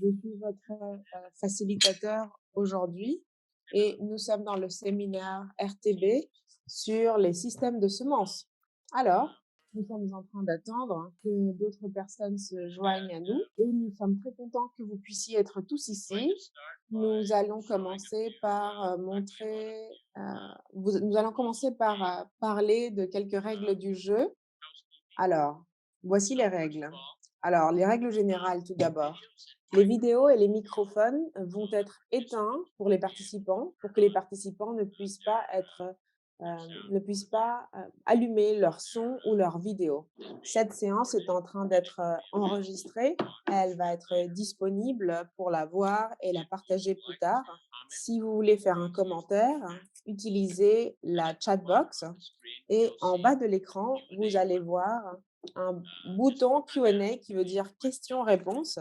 Je suis votre facilitateur aujourd'hui et nous sommes dans le séminaire RTB sur les systèmes de semences. Alors, nous sommes en train d'attendre que d'autres personnes se joignent à nous et nous sommes très contents que vous puissiez être tous ici. Nous allons commencer par nous allons commencer par parler de quelques règles du jeu. Alors, voici les règles. Alors, les règles générales tout d'abord. Les vidéos et les microphones vont être éteints pour les participants, pour que les participants ne puissent pas allumer leur son ou leur vidéo. Cette séance est en train d'être enregistrée. Elle va être disponible pour la voir et la partager plus tard. Si vous voulez faire un commentaire, utilisez la chat box et en bas de l'écran, vous allez voir un bouton Q&A qui veut dire questions-réponses.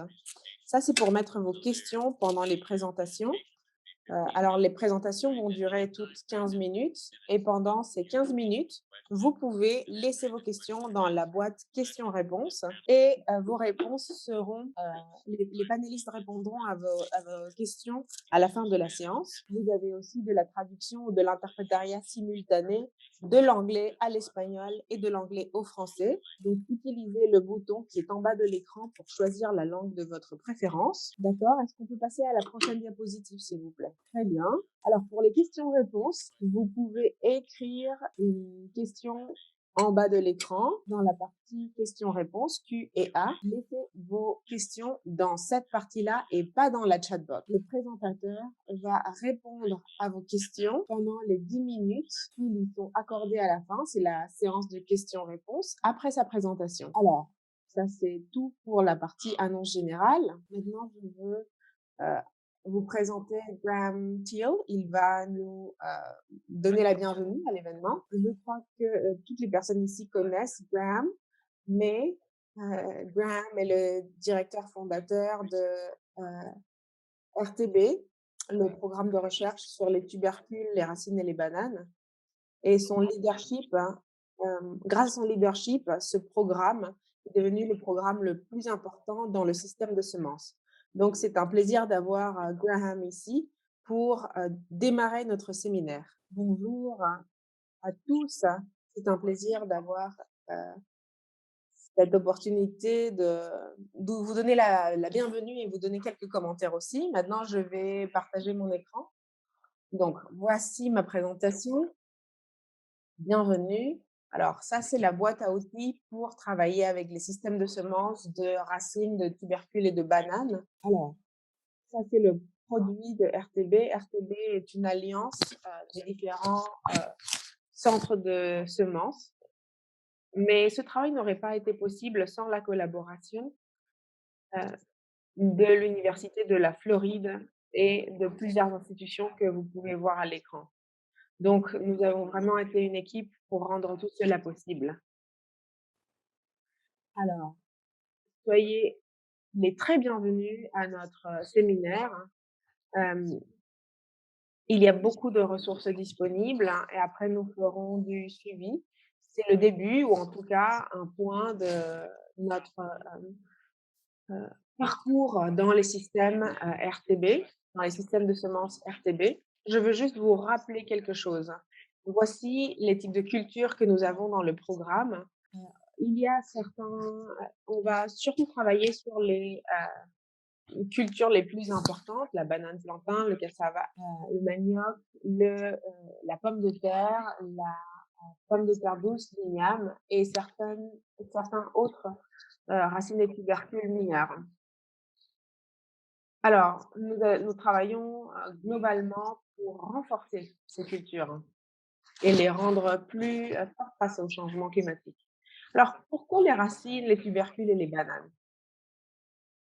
Ça, c'est pour mettre vos questions pendant les présentations. Alors, les présentations vont durer toutes 15 minutes et pendant ces 15 minutes, vous pouvez laisser vos questions dans la boîte questions-réponses et vos réponses seront, les panélistes répondront à vos questions à la fin de la séance. Vous avez aussi de la traduction ou de l'interprétariat simultané de l'anglais à l'espagnol et de l'anglais au français. Donc, utilisez le bouton qui est en bas de l'écran pour choisir la langue de votre préférence. D'accord? Est-ce qu'on peut passer à la prochaine diapositive, s'il vous plaît? Très bien. Alors, pour les questions-réponses, vous pouvez écrire une question en bas de l'écran, dans la partie questions-réponses, Q et A. Mettez vos questions dans cette partie-là et pas dans la chatbot. Le présentateur va répondre à vos questions pendant les 10 minutes qui lui sont accordées à la fin. C'est la séance de questions-réponses après sa présentation. Alors, ça, c'est tout pour la partie annonce générale. Maintenant, je veux euh, vous présenter Graham Teal. Il va nous donner la bienvenue à l'événement. Je crois que toutes les personnes ici connaissent Graham, mais Graham est le directeur fondateur de RTB, le programme de recherche sur les tubercules, les racines et les bananes. Et son leadership, grâce à son leadership, ce programme est devenu le programme le plus important dans le système de semences. Donc, c'est un plaisir d'avoir Graham ici pour démarrer notre séminaire. Bonjour à tous. C'est un plaisir d'avoir euh, cette opportunité de vous donner la bienvenue et vous donner quelques commentaires aussi. Maintenant, je vais partager mon écran. Donc, voici ma présentation. Bienvenue. Alors ça, c'est la boîte à outils pour travailler avec les systèmes de semences, de racines, de tubercules et de bananes. Alors, ça, c'est le produit de RTB. RTB est une alliance des différents centres de semences. Mais ce travail n'aurait pas été possible sans la collaboration euh, de l'Université de la Floride et de plusieurs institutions que vous pouvez voir à l'écran. Donc, nous avons vraiment été une équipe pour rendre tout cela possible. Alors, soyez les très bienvenus à notre séminaire. Il y a beaucoup de ressources disponibles et après nous ferons du suivi. C'est le début ou en tout cas un point de notre parcours dans les systèmes RTB, dans les systèmes de semences RTB. Je veux juste vous rappeler quelque chose. Voici les types de cultures que nous avons dans le programme. Il y a on va surtout travailler sur les cultures les plus importantes, la banane plantain, le cassava, le manioc, la pomme de terre, la pomme de terre douce, l'igname et certains autres racines et tubercules mineurs. Alors, nous travaillons globalement pour renforcer ces cultures et les rendre plus fortes face au changement climatique. Alors, pourquoi les racines, les tubercules et les bananes?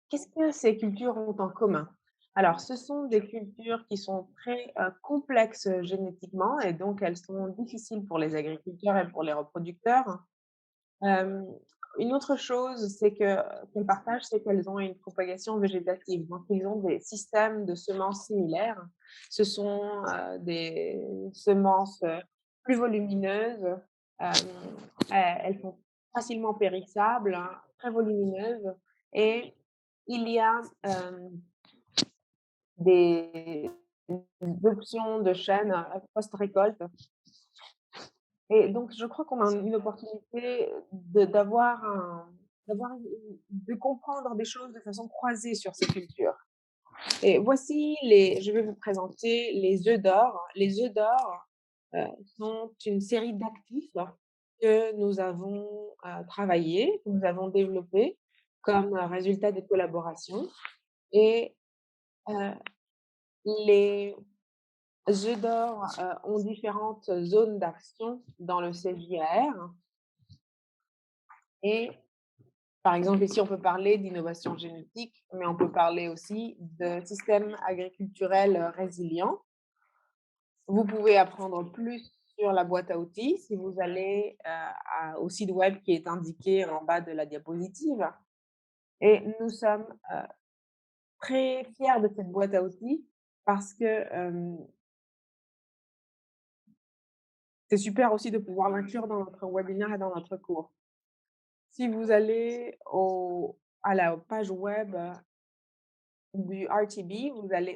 Qu'est-ce que ces cultures ont en commun? Alors, ce sont des cultures qui sont très complexes génétiquement et donc elles sont difficiles pour les agriculteurs et pour les reproducteurs. Euh, une autre chose, qu'elles partagent, c'est qu'elles ont une propagation végétative. Donc, ils ont des systèmes de semences similaires. Ce sont des semences plus volumineuses. Elles sont facilement périssables, hein, très volumineuses et il y a, des options de chaînes, post-récolte et donc je crois qu'on a une opportunité d'avoir de comprendre des choses de façon croisée sur ces cultures et voici les je vais vous présenter les œufs d'or. Les œufs d'or, sont une série d'actifs que nous avons, travaillés, que nous avons développés comme, résultat des collaborations et heu, les œufs d'or, ont différentes zones d'action dans le CJR et par exemple, ici, on peut parler d'innovation génétique, mais on peut parler aussi de systèmes agriculturels, résilients. Vous pouvez apprendre plus sur la boîte à outils si vous allez, au site web qui est indiqué en bas de la diapositive et nous sommes, très fiers de cette boîte à outils parce que, c'est super aussi de pouvoir l'inclure dans notre webinaire et dans notre cours. Si vous allez à la page web, du RTB,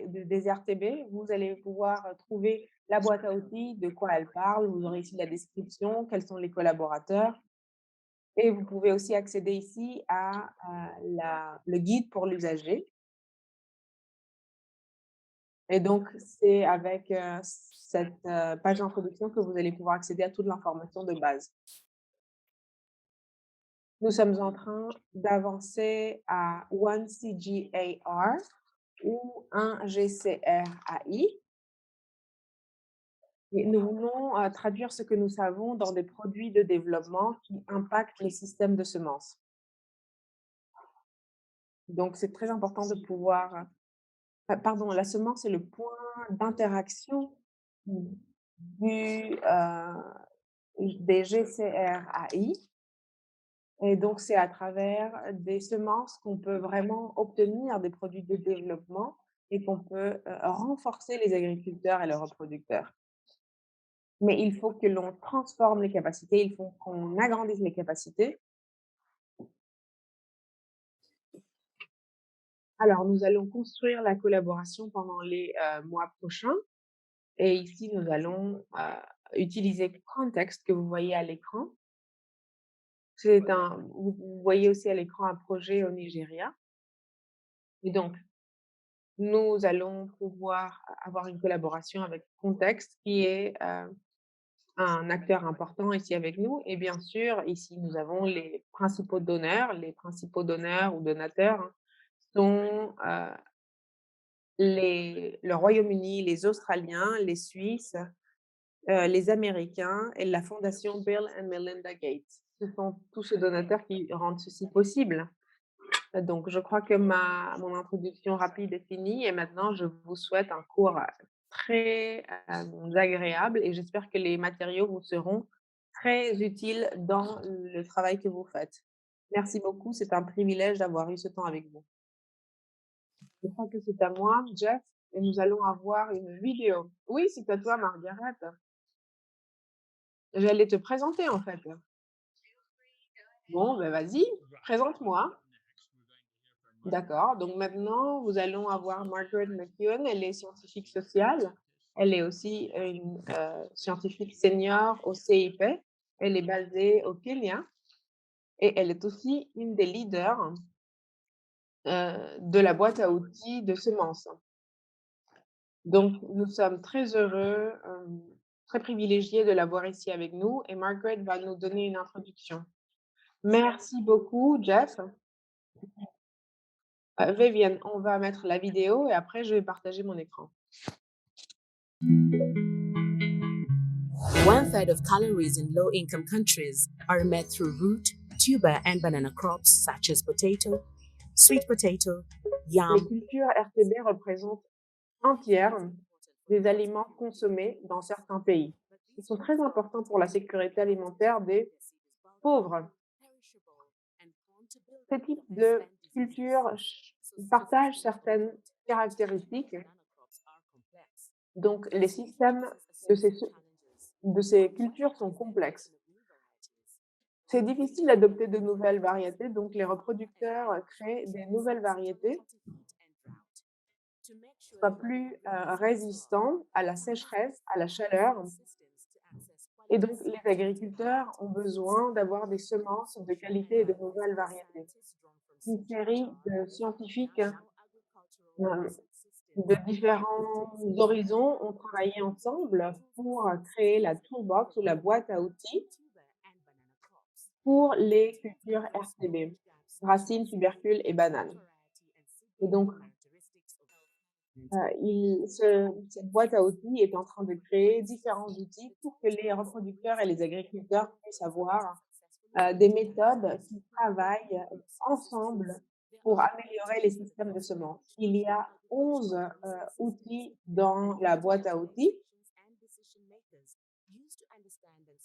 des RTB, vous allez pouvoir, trouver la boîte à outils, de quoi elle parle. Vous aurez ici la description, quels sont les collaborateurs et vous pouvez aussi accéder ici à, la le guide pour l'usager et donc c'est avec, cette, page d'introduction que vous allez pouvoir accéder à toute l'information de base. Nous sommes en train d'avancer à One CGAR ou un GCRAI et nous voulons, traduire ce que nous savons dans des produits de développement qui impactent les systèmes de semences. Donc c'est très important de pouvoir, pardon, la semence est le point d'interaction des GCRAI et donc c'est à travers des semences qu'on peut vraiment obtenir des produits de développement et qu'on peut, renforcer les agriculteurs et leurs reproducteurs. Mais il faut que l'on transforme les capacités, il faut qu'on agrandisse les capacités. Alors nous allons construire la collaboration pendant les, mois prochains et ici nous allons, utiliser Context que vous voyez à l'écran. Vous voyez aussi à l'écran un projet au Nigeria et donc nous allons pouvoir avoir une collaboration avec Context qui est, un acteur important ici avec nous et bien sûr, ici nous avons les principaux donneurs. Les principaux donneurs ou donateurs, hein, sont, le Royaume-Uni, les Australiens, les Suisses, les Américains et la fondation Bill and Melinda Gates. Ce sont tous ces donateurs qui rendent ceci possible. Donc je crois que mon introduction rapide est finie et maintenant je vous souhaite un cours, très, agréable et j'espère que les matériaux vous seront très utiles dans le travail que vous faites. Merci beaucoup, c'est un privilège d'avoir eu ce temps avec vous. Je crois que c'est à moi, Jeff, et nous allons avoir une vidéo. Oui, c'est à toi, Margaret. J'allais te présenter, en fait. Bon, ben vas-y, présente-moi. D'accord, donc maintenant, nous allons avoir Margaret McKeown. Elle est scientifique sociale. Elle est aussi une scientifique senior au CIP. Elle est basée au Kenya et elle est aussi une des leaders de la boîte à outils de semences. Donc, nous sommes très heureux, très privilégiés de l'avoir ici avec nous et Margaret va nous donner une introduction. Merci beaucoup, Jeff. Viviane, on va mettre la vidéo et après je vais partager mon écran. One third of calories in low-income countries are met through root, tuber, and banana crops such as potato, sweet potato, Les yam. cultures RTB représentent un tiers des aliments consommés dans certains pays. Ils sont très importants pour la sécurité alimentaire des pauvres. Ce type de culture partage certaines caractéristiques. Donc, les systèmes de ces cultures sont complexes. C'est difficile d'adopter de nouvelles variétés, donc les reproducteurs créent des nouvelles variétés qui soient plus résistants à la sécheresse, à la chaleur. Et donc, les agriculteurs ont besoin d'avoir des semences de qualité et de nouvelles variétés. Une série de scientifiques de différents horizons ont travaillé ensemble pour créer la toolbox ou la boîte à outils pour les cultures RTB, racines, tubercules et bananes. Et donc, cette boîte à outils est en train de créer différents outils pour que les reproducteurs et les agriculteurs puissent avoir des méthodes qui travaillent ensemble pour améliorer les systèmes de semences. Il y a 11 outils dans la boîte à outils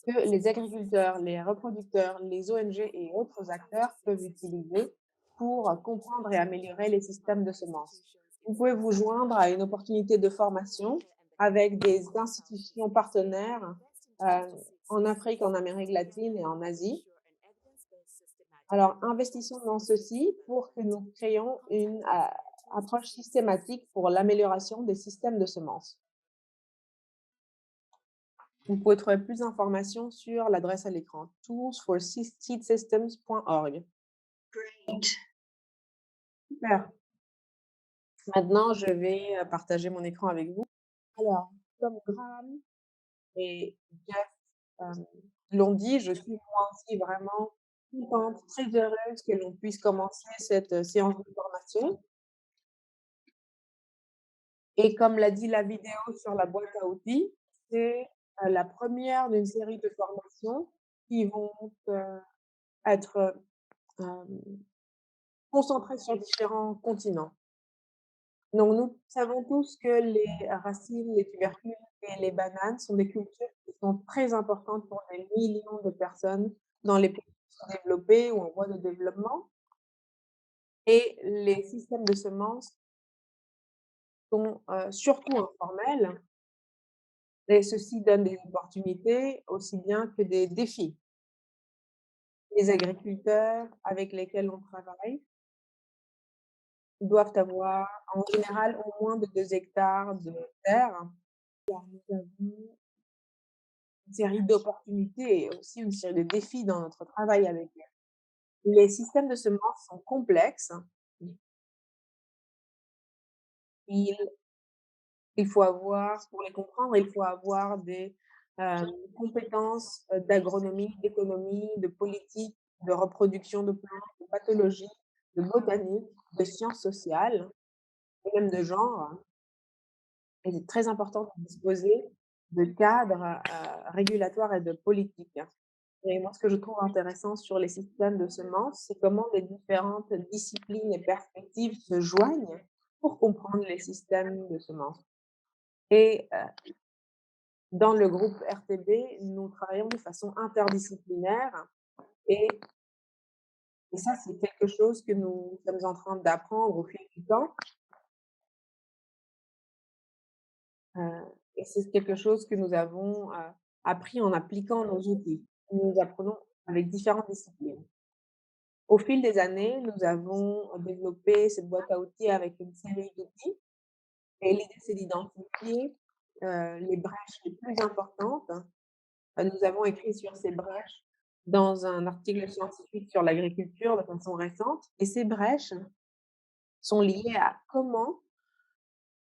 que les agriculteurs, les reproducteurs, les ONG et autres acteurs peuvent utiliser pour comprendre et améliorer les systèmes de semences. Vous pouvez vous joindre à une opportunité de formation avec des institutions partenaires en Afrique, en Amérique latine et en Asie. Alors, investissons dans ceci pour que nous créions une approche systématique pour l'amélioration des systèmes de semences. Vous pouvez trouver plus d'informations sur l'adresse à l'écran toolsforseedsystems.org. Great. Super. Maintenant, je vais partager mon écran avec vous. Alors, comme Graham et Jeff l'ont dit, je suis moi aussi vraiment contente, très heureuse que l'on puisse commencer cette séance de formation. Et comme l'a dit la vidéo sur la boîte à outils, c'est la première d'une série de formations qui vont être concentrées sur différents continents. Donc nous savons tous que les racines, les tubercules et les bananes sont des cultures qui sont très importantes pour des millions de personnes dans les pays sous-développés ou en voie de développement. Et les systèmes de semences sont surtout informels. Et ceci donne des opportunités aussi bien que des défis. Les agriculteurs avec lesquels on travaille doivent avoir en général au moins de 2 hectares de terre. Alors nous avons une série d'opportunités et aussi une série de défis dans notre travail avec eux. Les systèmes de semences sont complexes. Il il faut avoir pour les comprendre, il faut avoir des compétences d'agronomie, d'économie, de politique, de reproduction de plantes, de pathologie, de botanique, de sciences sociales et même de genre. Et c'est très important de disposer de cadres régulatoires et de politiques. Et moi, ce que je trouve intéressant sur les systèmes de semences, c'est comment les différentes disciplines et perspectives se joignent pour comprendre les systèmes de semences. Et dans le groupe RTB, nous travaillons de façon interdisciplinaire et et ça, c'est quelque chose que nous sommes en train d'apprendre au fil du temps. Et c'est quelque chose que nous avons appris en appliquant nos outils. Nous apprenons avec différentes disciplines. Au fil des années, nous avons développé cette boîte à outils avec une série d'outils et l'idée, c'est d'identifier les brèches les plus importantes. Nous avons écrit sur ces brèches dans un article scientifique sur l'agriculture de façon récente et ces brèches sont liées à comment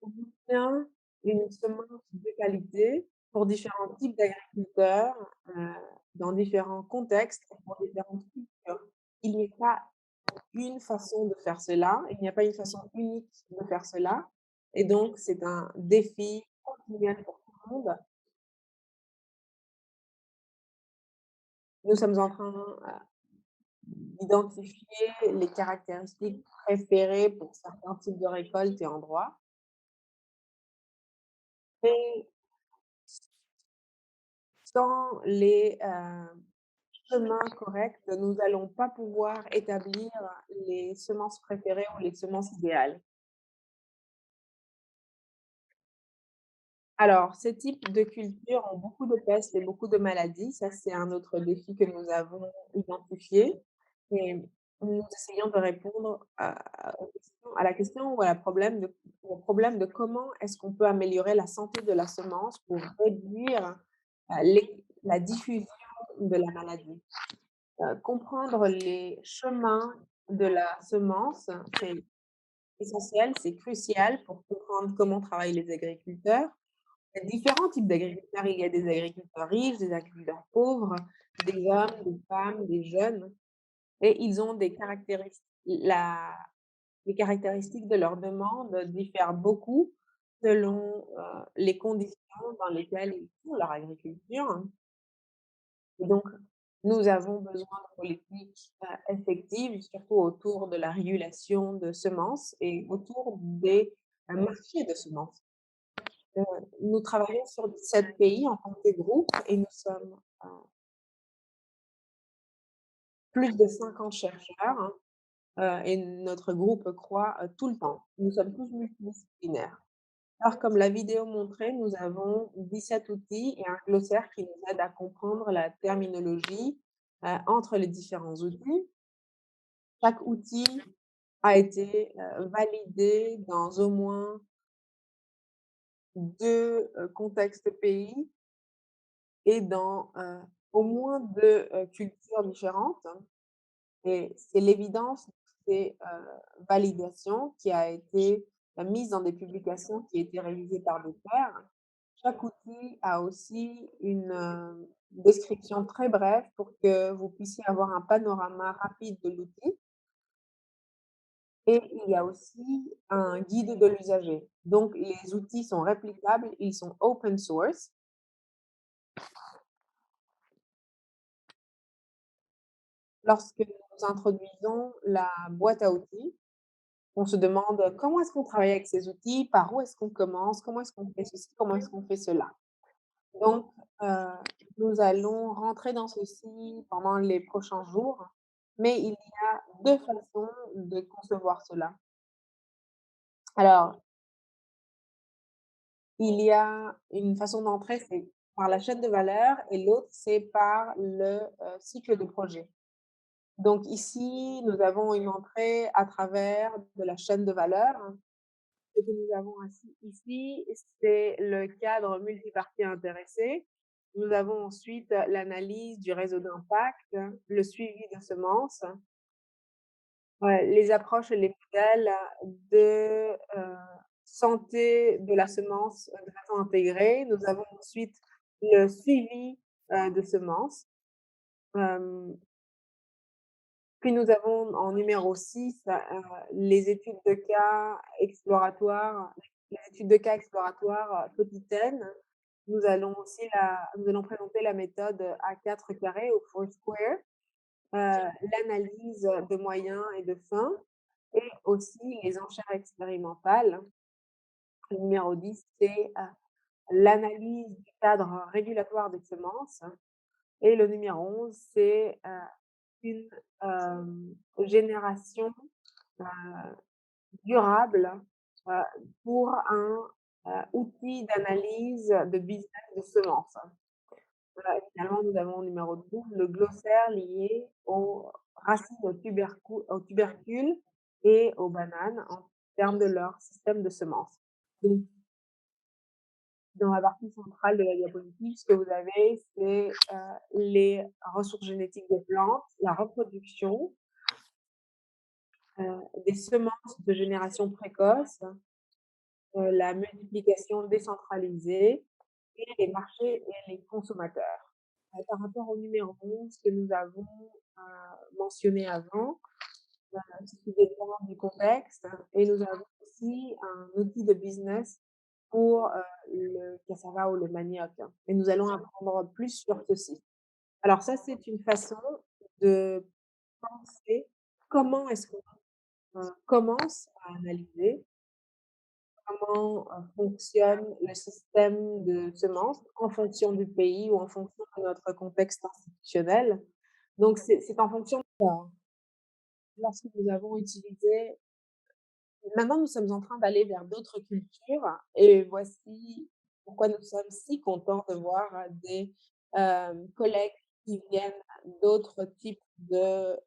on obtient une semence de qualité pour différents types d'agriculteurs, dans différents contextes et pour différentes cultures. Il n'y a pas une façon de faire cela, il n'y a pas une façon unique de faire cela et donc c'est un défi continuel pour tout le monde. Nous sommes en train, d'identifier les caractéristiques préférées pour certains types de récoltes et endroits et sans les, chemins corrects, nous n'allons pas pouvoir établir les semences préférées ou les semences idéales. Alors, ce type de culture ont beaucoup de pestes et beaucoup de maladies. Ça, c'est un autre défi que nous avons identifié et nous essayons de répondre à la question ou à la problème de au problème de comment est-ce qu'on peut améliorer la santé de la semence pour réduire, la diffusion de la maladie. Comprendre les chemins de la semence, c'est essentiel, c'est crucial pour comprendre comment travaillent les agriculteurs. Il y a différents types d'agriculteurs. Il y a des agriculteurs riches, des agriculteurs pauvres, des hommes, des femmes, des jeunes et ils ont des caractéristiques les caractéristiques de leurs demandes diffèrent beaucoup selon, les conditions dans lesquelles ils font leur agriculture et donc nous avons besoin de politiques, effectives, surtout autour de la régulation de semences et autour des, marchés de semences. Heu, Nous travaillons sur 17 pays en tant que groupe et nous sommes, plus de 50 chercheurs, et notre groupe croît, tout le temps. Nous sommes tous multidisciplinaires. Alors comme la vidéo montrait, nous avons 17 outils et un glossaire qui nous aide à comprendre la terminologie, entre les différents outils. Chaque outil a été, validé dans au moins 2 contextes pays et dans, au moins 2 cultures différentes et c'est l'évidence de ces, validations qui a été, mise dans des publications qui étaient révisées par des pairs. Chaque outil a aussi une, description très brève pour que vous puissiez avoir un panorama rapide de l'outil et il y a aussi un guide de l'usager. Donc les outils sont réplicables, ils sont open source. Lorsque nous introduisons la boîte à outils, on se demande comment est-ce qu'on travaille avec ces outils, par où est-ce qu'on commence, comment est-ce qu'on fait ceci, comment est-ce qu'on fait cela. Donc, nous allons rentrer dans ceci pendant les prochains jours, mais il y a 2 façons de concevoir cela. Alors, il y a une façon d'entrer, c'est par la chaîne de valeur et l'autre, c'est par le, cycle de projet. Donc ici, nous avons une entrée à travers de la chaîne de valeur. Ce que nous avons ainsi ici, c'est le cadre multipartie intéressé. Nous avons ensuite l'analyse du réseau d'impact, le suivi de semences, les approches et les modèles de, santé de la semence, de façon intégrée. Nous avons ensuite le suivi, de semences, hem puis nous avons en numéro 6 les études de cas exploratoires les études de cas exploratoires, petite n. Nous allons présenter la méthode A4 carré ou Foursquare, l'analyse de moyens et de fins et aussi les enchères expérimentales. Le numéro 10, c'est, l'analyse du cadre régulatoire des semences et le numéro 11, c'est, une, génération, heu, durable, heu, pour un, outil d'analyse de business de semences. Et finalement, nous avons au numéro 12 le glossaire lié aux racines, aux tubercules et aux bananes en termes de leur système de semences. Donc dans la partie centrale de la diapositive, ce que vous avez, c'est, les ressources génétiques des plantes, la reproduction, des semences de génération précoce, la multiplication décentralisée et les marchés et les consommateurs. Par rapport au numéro 11 que nous avons, mentionné avant, qui dépend du contexte et nous avons aussi un outil de business pour, le cassava ou le manioc et nous allons apprendre plus sur ceci. Alors ça, c'est une façon de penser comment est-ce qu'on, commence à analyser comment, fonctionne le système de semences en fonction du pays ou en fonction de notre contexte institutionnel. Donc c'est en fonction de ça. Lorsque nous avons utilisé maintenant nous sommes en train d'aller vers d'autres cultures et voici pourquoi nous sommes si contents de voir des collègues qui viennent d'autres types de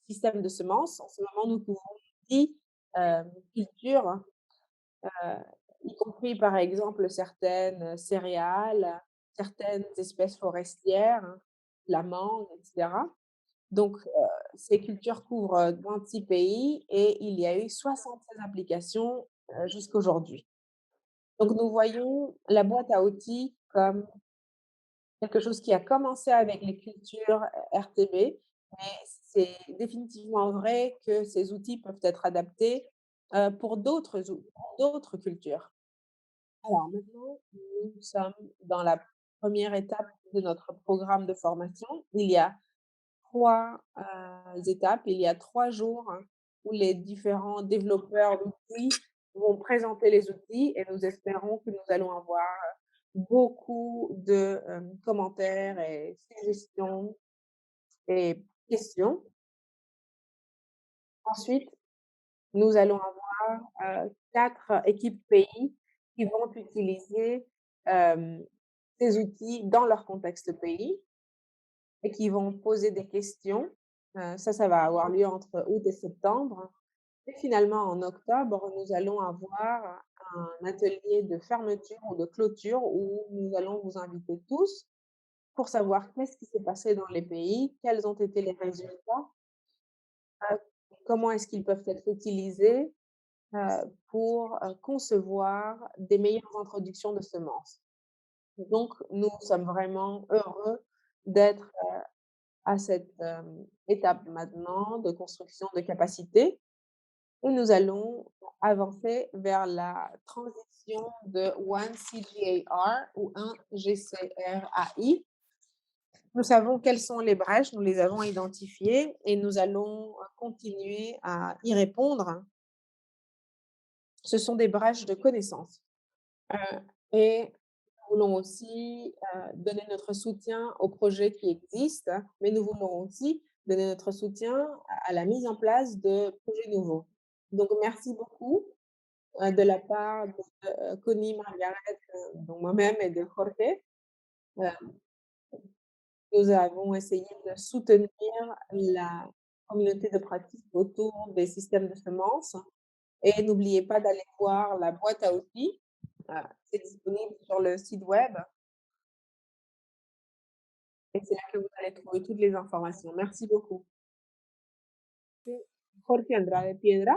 systèmes de semences. En ce moment, nous couvrons 10 cultures, y compris par exemple certaines céréales, certaines espèces forestières, hein, la mangue, etc. Donc, ces cultures couvrent 26 pays et il y a eu 76 applications jusqu'aujourd'hui. Donc, nous voyons la boîte à outils comme quelque chose qui a commencé avec les cultures RTB, mais c'est définitivement vrai que ces outils peuvent être adaptés pour d'autres cultures. Alors maintenant, nous sommes dans la première étape de notre programme de formation. Il y a 3 étapes. Il y a 3 jours, hein, où les différents développeurs d'outils vont présenter les outils et nous espérons que nous allons avoir beaucoup de, commentaires et suggestions et questions. Ensuite, nous allons avoir, 4 équipes pays qui vont utiliser, hem, ces outils dans leur contexte pays et qui vont poser des questions. Ça va avoir lieu entre août et septembre. Et finalement, en octobre, nous allons avoir un atelier de fermeture ou de clôture où nous allons vous inviter tous pour savoir qu'est-ce qui s'est passé dans les pays, quels ont été les résultats, heu, comment est-ce qu'ils peuvent être utilisés, pour, concevoir des meilleures introductions de semences. Donc nous sommes vraiment heureux d'être à cette, étape maintenant de construction de capacité où nous allons avancer vers la transition de One CGAR ou un GCRAI. Nous savons quelles sont les brèches, nous les avons identifiées et nous allons continuer à y répondre. Ce sont des brèches de connaissances. Et nous voulons aussi donner notre soutien aux projets qui existent, mais nous voulons aussi donner notre soutien à la mise en place de projets nouveaux. Donc merci beaucoup de la part de Connie, Margaret, donc moi-même et de Jorge. Heu, Nous avons essayé de soutenir la communauté de pratique autour des systèmes de semences et n'oubliez pas d'aller voir la boîte à outils, c'est disponible sur le site web et c'est là que vous allez trouver toutes les informations. Merci beaucoup. C'est Jorge Andrade Piedra,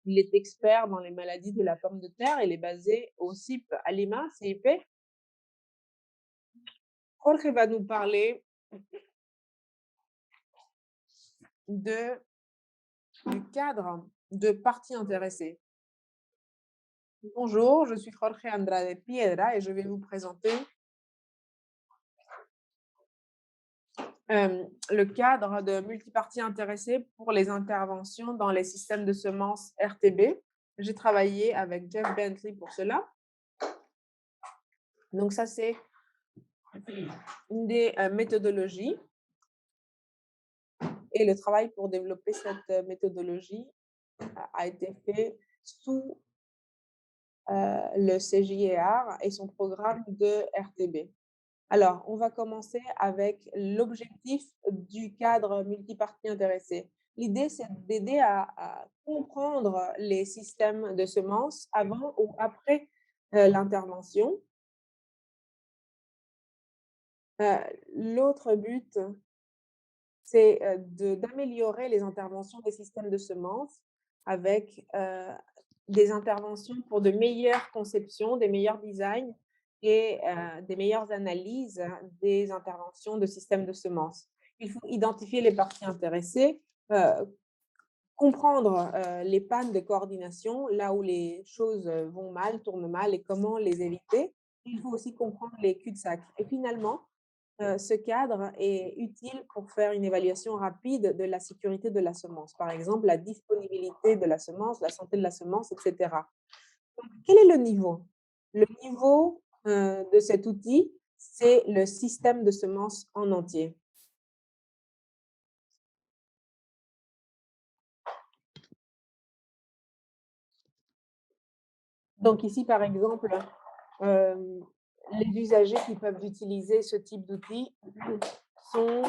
il est expert dans les maladies de la pomme de terre, il est basé au CIP à Lima, CIP. Jorge va nous parler de du cadre de parties intéressées. Bonjour, je suis Jorge Andrade Piedra et je vais vous présenter le cadre de multiparties intéressées pour les interventions dans les systèmes de semences RTB. J'ai travaillé avec Jeff Bentley pour cela. Donc ça, c'est une des méthodologies. Et le travail pour développer cette méthodologie a été fait sous le CJR et son programme de RTB. Alors, on va commencer avec l'objectif du cadre multipartie intéressée. L'idée, c'est d'aider à comprendre les systèmes de semences avant ou après l'intervention. L'autre but, c'est d'améliorer les interventions des systèmes de semences avec des interventions pour de meilleures conceptions, des meilleurs designs et des meilleures analyses des interventions de systèmes de semences. Il faut identifier les parties intéressées, comprendre les pannes de coordination, là où les choses vont mal, tournent mal et comment les éviter. Il faut aussi comprendre les cul-de-sac. Et finalement, ce cadre est utile pour faire une évaluation rapide de la sécurité de la semence. Par exemple, la disponibilité de la semence, la santé de la semence, etc. Donc, quel est le niveau? Le niveau de cet outil, c'est le système de semences en entier. Donc ici, par exemple, Hem, les usagers qui peuvent utiliser ce type d'outils sont,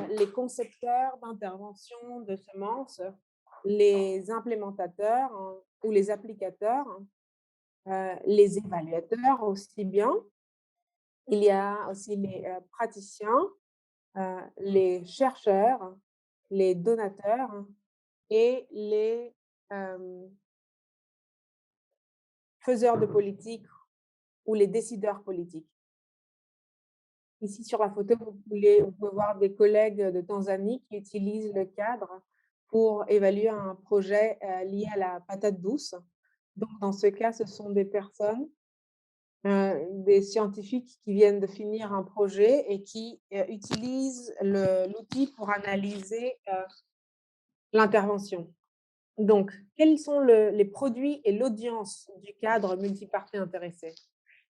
les concepteurs d'intervention de semences, les implémentateurs, hein, ou les applicateurs, les évaluateurs aussi bien. Il y a aussi les, praticiens, les chercheurs, les donateurs et les, hem, faiseurs de politique ou les décideurs politiques. Ici sur la photo, vous pouvez voir des collègues de Tanzanie qui utilisent le cadre pour évaluer un projet, lié à la patate douce. Donc dans ce cas, ce sont des personnes, des scientifiques qui viennent de finir un projet et qui, utilisent l'outil pour analyser, l'intervention. Donc, quels sont les produits et l'audience du cadre multiparties intéressé?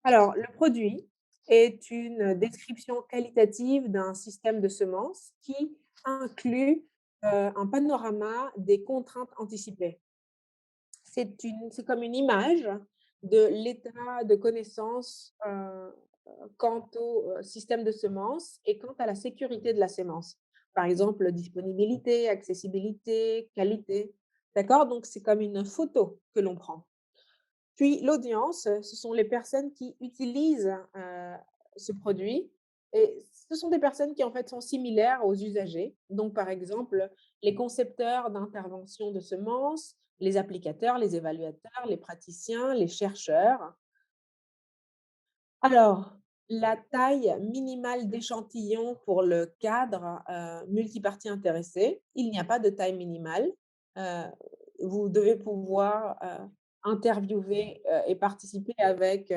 Alors, le produit est une description qualitative d'un système de semences qui inclut, un panorama des contraintes anticipées. C'est comme une image de l'état de connaissance, quant au, système de semences et quant à la sécurité de la sémence. Par exemple, disponibilité, accessibilité, qualité. D'accord? Donc c'est comme une photo que l'on prend. Puis l'audience, ce sont les personnes qui utilisent, ce produit et ce sont des personnes qui, en fait, sont similaires aux usagers. Donc, par exemple, les concepteurs d'intervention de semences, les applicateurs, les évaluateurs, les praticiens, les chercheurs. Alors, la taille minimale d'échantillon pour le cadre, multipartie intéressée, il n'y a pas de taille minimale. Heu, vous devez pouvoir, interviewer, et participer avec,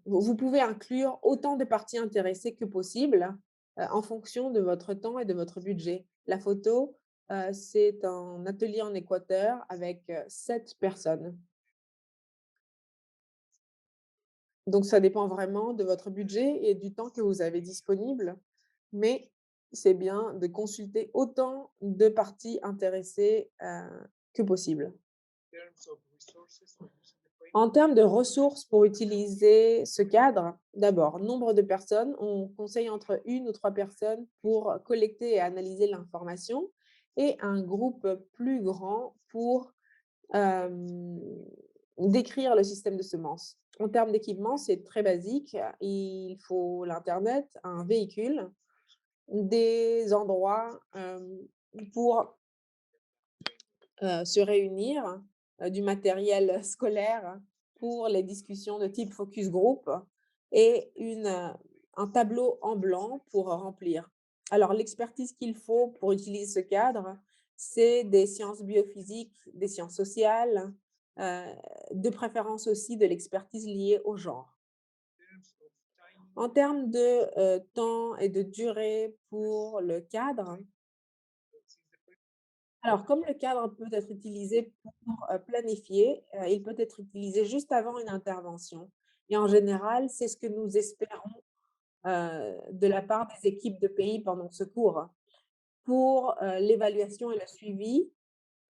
vous pouvez inclure autant de parties intéressées que possible, en fonction de votre temps et de votre budget. La photo, c'est un atelier en Équateur avec, 7 personnes. Donc ça dépend vraiment de votre budget et du temps que vous avez disponible, mais c'est bien de consulter autant de parties intéressées, que possible. En termes de ressources pour utiliser ce cadre, d'abord, nombre de personnes, on conseille entre 1 ou 3 personnes pour collecter et analyser l'information et un groupe plus grand pour, hem, décrire le système de semences. En termes d'équipement, c'est très basique. Il faut l'internet, un véhicule, des endroits, pour, se réunir, du matériel scolaire pour les discussions de type focus group et un tableau en blanc pour remplir. Alors l'expertise qu'il faut pour utiliser ce cadre, c'est des sciences biophysiques, des sciences sociales, heu, de préférence aussi de l'expertise liée au genre. En termes de, temps et de durée pour le cadre, alors comme le cadre peut être utilisé pour, planifier, il peut être utilisé juste avant une intervention et en général, c'est ce que nous espérons, de la part des équipes de pays pendant ce cours. Pour, l'évaluation et le suivi,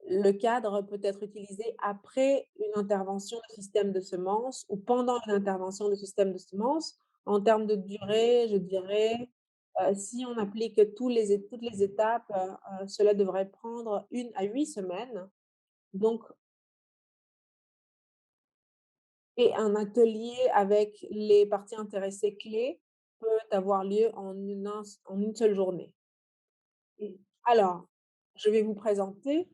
le cadre peut être utilisé après une intervention de système de semences ou pendant une intervention de système de semences. En termes de durée, je dirais, si on applique toutes les étapes, cela devrait prendre 1 à 8 semaines. Donc et un atelier avec les parties intéressées clés peut avoir lieu en une seule journée. Et alors, je vais vous présenter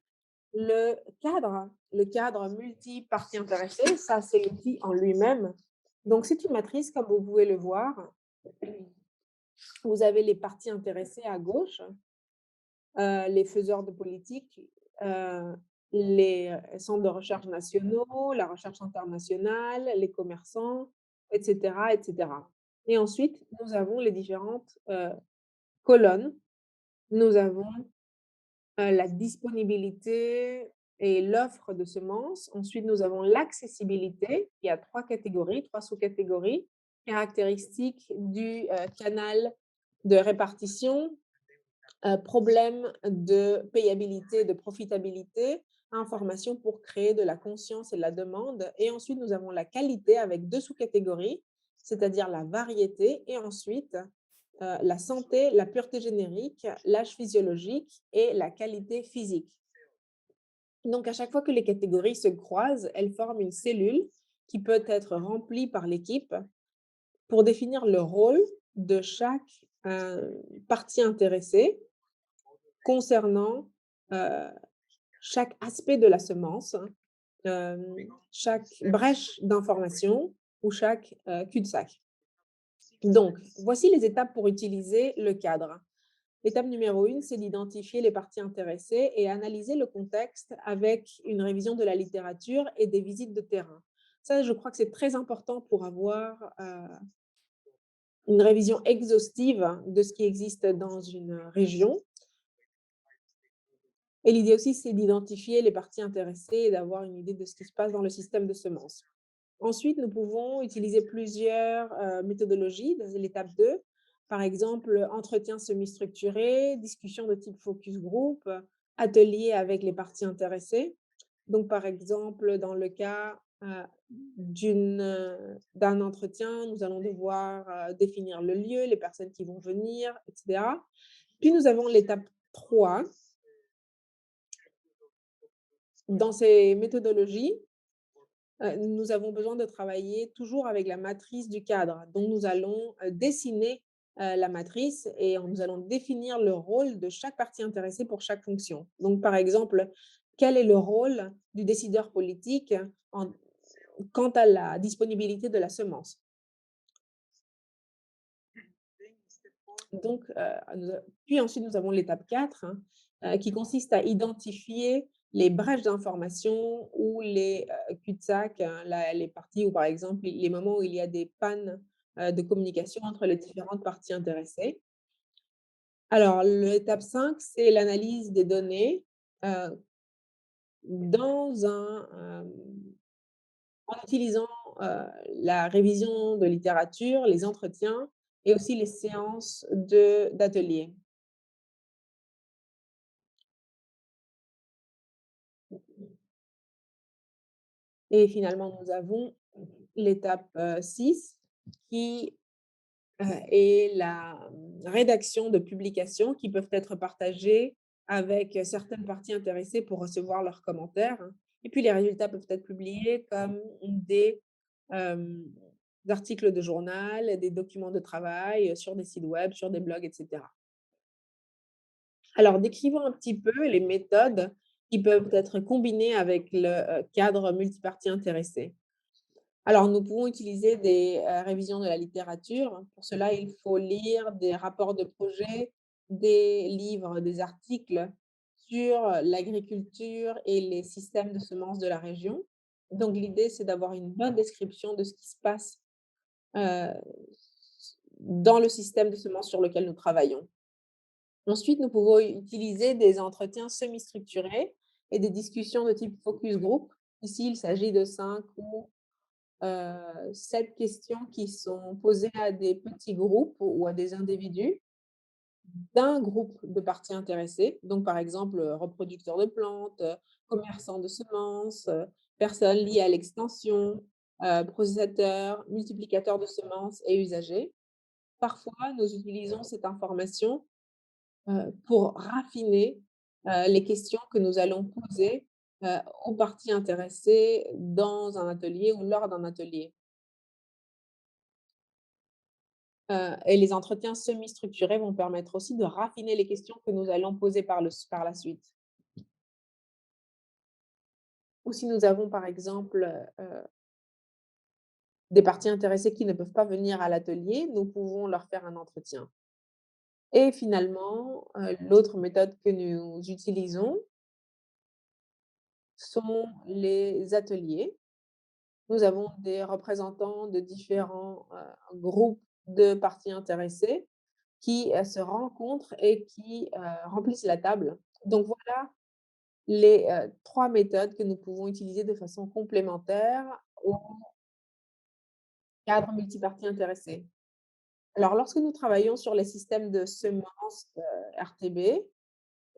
le cadre multi-parties intéressées, ça c'est l'outil en lui-même. Donc c'est une matrice comme vous pouvez le voir. Vous avez les parties intéressées à gauche, les faiseurs de politique, heu, les, centres de recherche nationaux, la recherche internationale, les commerçants et cetera et cetera. Et ensuite, nous avons les différentes, colonnes. Nous avons la disponibilité et l'offre de semences. Ensuite, nous avons l'accessibilité. Il y a 3 catégories, 3 sous-catégories. Caractéristiques du, canal de répartition, problème de payabilité, de profitabilité, information pour créer de la conscience et de la demande. Et ensuite, nous avons la qualité avec 2 sous-catégories, c'est-à-dire la variété et ensuite, la santé, la pureté générique, l'âge physiologique et la qualité physique. Donc à chaque fois que les catégories se croisent, elles forment une cellule qui peut être remplie par l'équipe pour définir le rôle de chaque, partie intéressée concernant, heu, chaque aspect de la semence, chaque brèche d'information ou chaque, cul-de-sac. Donc, voici les étapes pour utiliser le cadre. L'étape numéro 1, c'est d'identifier les parties intéressées et analyser le contexte avec une révision de la littérature et des visites de terrain. Ça, je crois que c'est très important pour avoir, une révision exhaustive de ce qui existe dans une région. Et l'idée aussi, c'est d'identifier les parties intéressées et d'avoir une idée de ce qui se passe dans le système de semences. Ensuite, nous pouvons utiliser plusieurs, méthodologies dans l'étape 2. Par exemple, entretien semi-structuré, discussion de type focus group, atelier avec les parties intéressées. Donc par exemple, dans le cas, d'un entretien, nous allons devoir, définir le lieu, les personnes qui vont venir et cetera. Puis nous avons l'étape 3. Dans ces méthodologies, nous avons besoin de travailler toujours avec la matrice du cadre. Donc nous allons, dessiner, la matrice et nous allons définir le rôle de chaque partie intéressée pour chaque fonction. Donc par exemple, quel est le rôle du décideur politique en quant à la disponibilité de la semence? Donc, puis ensuite nous avons l'étape 4, hein, qui consiste à identifier les brèches d'information ou les, cul-de-sac, hein, les parties où, par exemple, les moments où il y a des pannes, de communication entre les différentes parties intéressées. Alors l'étape 5, c'est l'analyse des données, heu, dans en utilisant, la révision de littérature, les entretiens et aussi les séances d'ateliers. Et finalement, nous avons l'étape, 6 qui, est la, rédaction de publications qui peuvent être partagées avec, certaines parties intéressées pour recevoir leurs commentaires, hein. Et puis les résultats peuvent être publiés comme des, hem, articles de journal, des documents de travail, sur des sites web, sur des blogs et cetera. Alors décrivons un petit peu les méthodes qui peuvent être combinées avec le, cadre multiparties intéressées. Alors, nous pouvons utiliser des, révisions de la littérature. Pour cela, il faut lire des rapports de projet, des livres, des articles sur l'agriculture et les systèmes de semences de la région. Donc l'idée, c'est d'avoir une bonne description de ce qui se passe, heu, dans le système de semences sur lequel nous travaillons. Ensuite, nous pouvons utiliser des entretiens semi-structurés et des discussions de type focus group. Ici, il s'agit de 5 ou 7 questions qui sont posées à des petits groupes ou à des individus d'un groupe de parties intéressées. Donc, par exemple, reproducteurs de plantes, commerçants de semences, personnes liées à l'extension, processateurs, multiplicateurs de semences et usagers. Parfois, nous utilisons cette information, pour raffiner, les questions que nous allons poser, heu, aux parties intéressées dans un atelier ou lors d'un atelier. Et les entretiens semi-structurés vont permettre aussi de raffiner les questions que nous allons poser par la suite. Ou si nous avons par exemple, des parties intéressées qui ne peuvent pas venir à l'atelier, nous pouvons leur faire un entretien. Et finalement, l'autre méthode que nous utilisons sont les ateliers. Nous avons des représentants de différents, groupes de parties intéressées qui, se rencontrent et qui, remplissent la table. Donc voilà les, 3 méthodes que nous pouvons utiliser de façon complémentaire au cadre multipartie intéressé. Alors lorsque nous travaillons sur les systèmes de semences, RTB,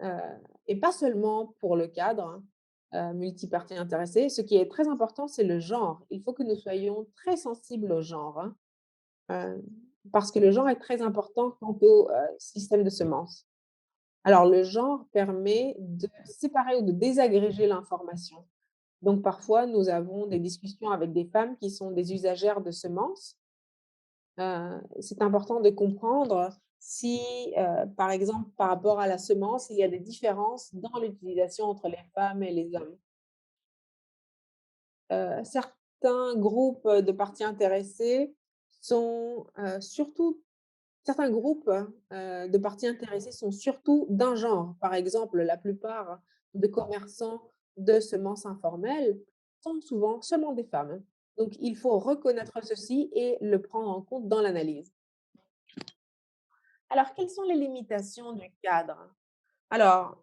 heu et pas seulement pour le cadre, hein, multiparties intéressées. Ce qui est très important, c'est le genre. Il faut que nous soyons très sensibles au genre, hein, heu, parce que le genre est très important quant au, système de semences. Alors le genre permet de séparer ou de désagréger l'information. Donc parfois, nous avons des discussions avec des femmes qui sont des usagères de semences. C'est important de comprendre si, par exemple, par rapport à la semence, il y a des différences dans l'utilisation entre les femmes et les hommes. Certains groupes, de parties intéressées sont, surtout certains groupes, de parties intéressées sont surtout d'un genre. Par exemple, la plupart de commerçants de semences informelles sont souvent seulement des femmes. Donc il faut reconnaître ceci et le prendre en compte dans l'analyse. Alors, quelles sont les limitations du cadre? Alors,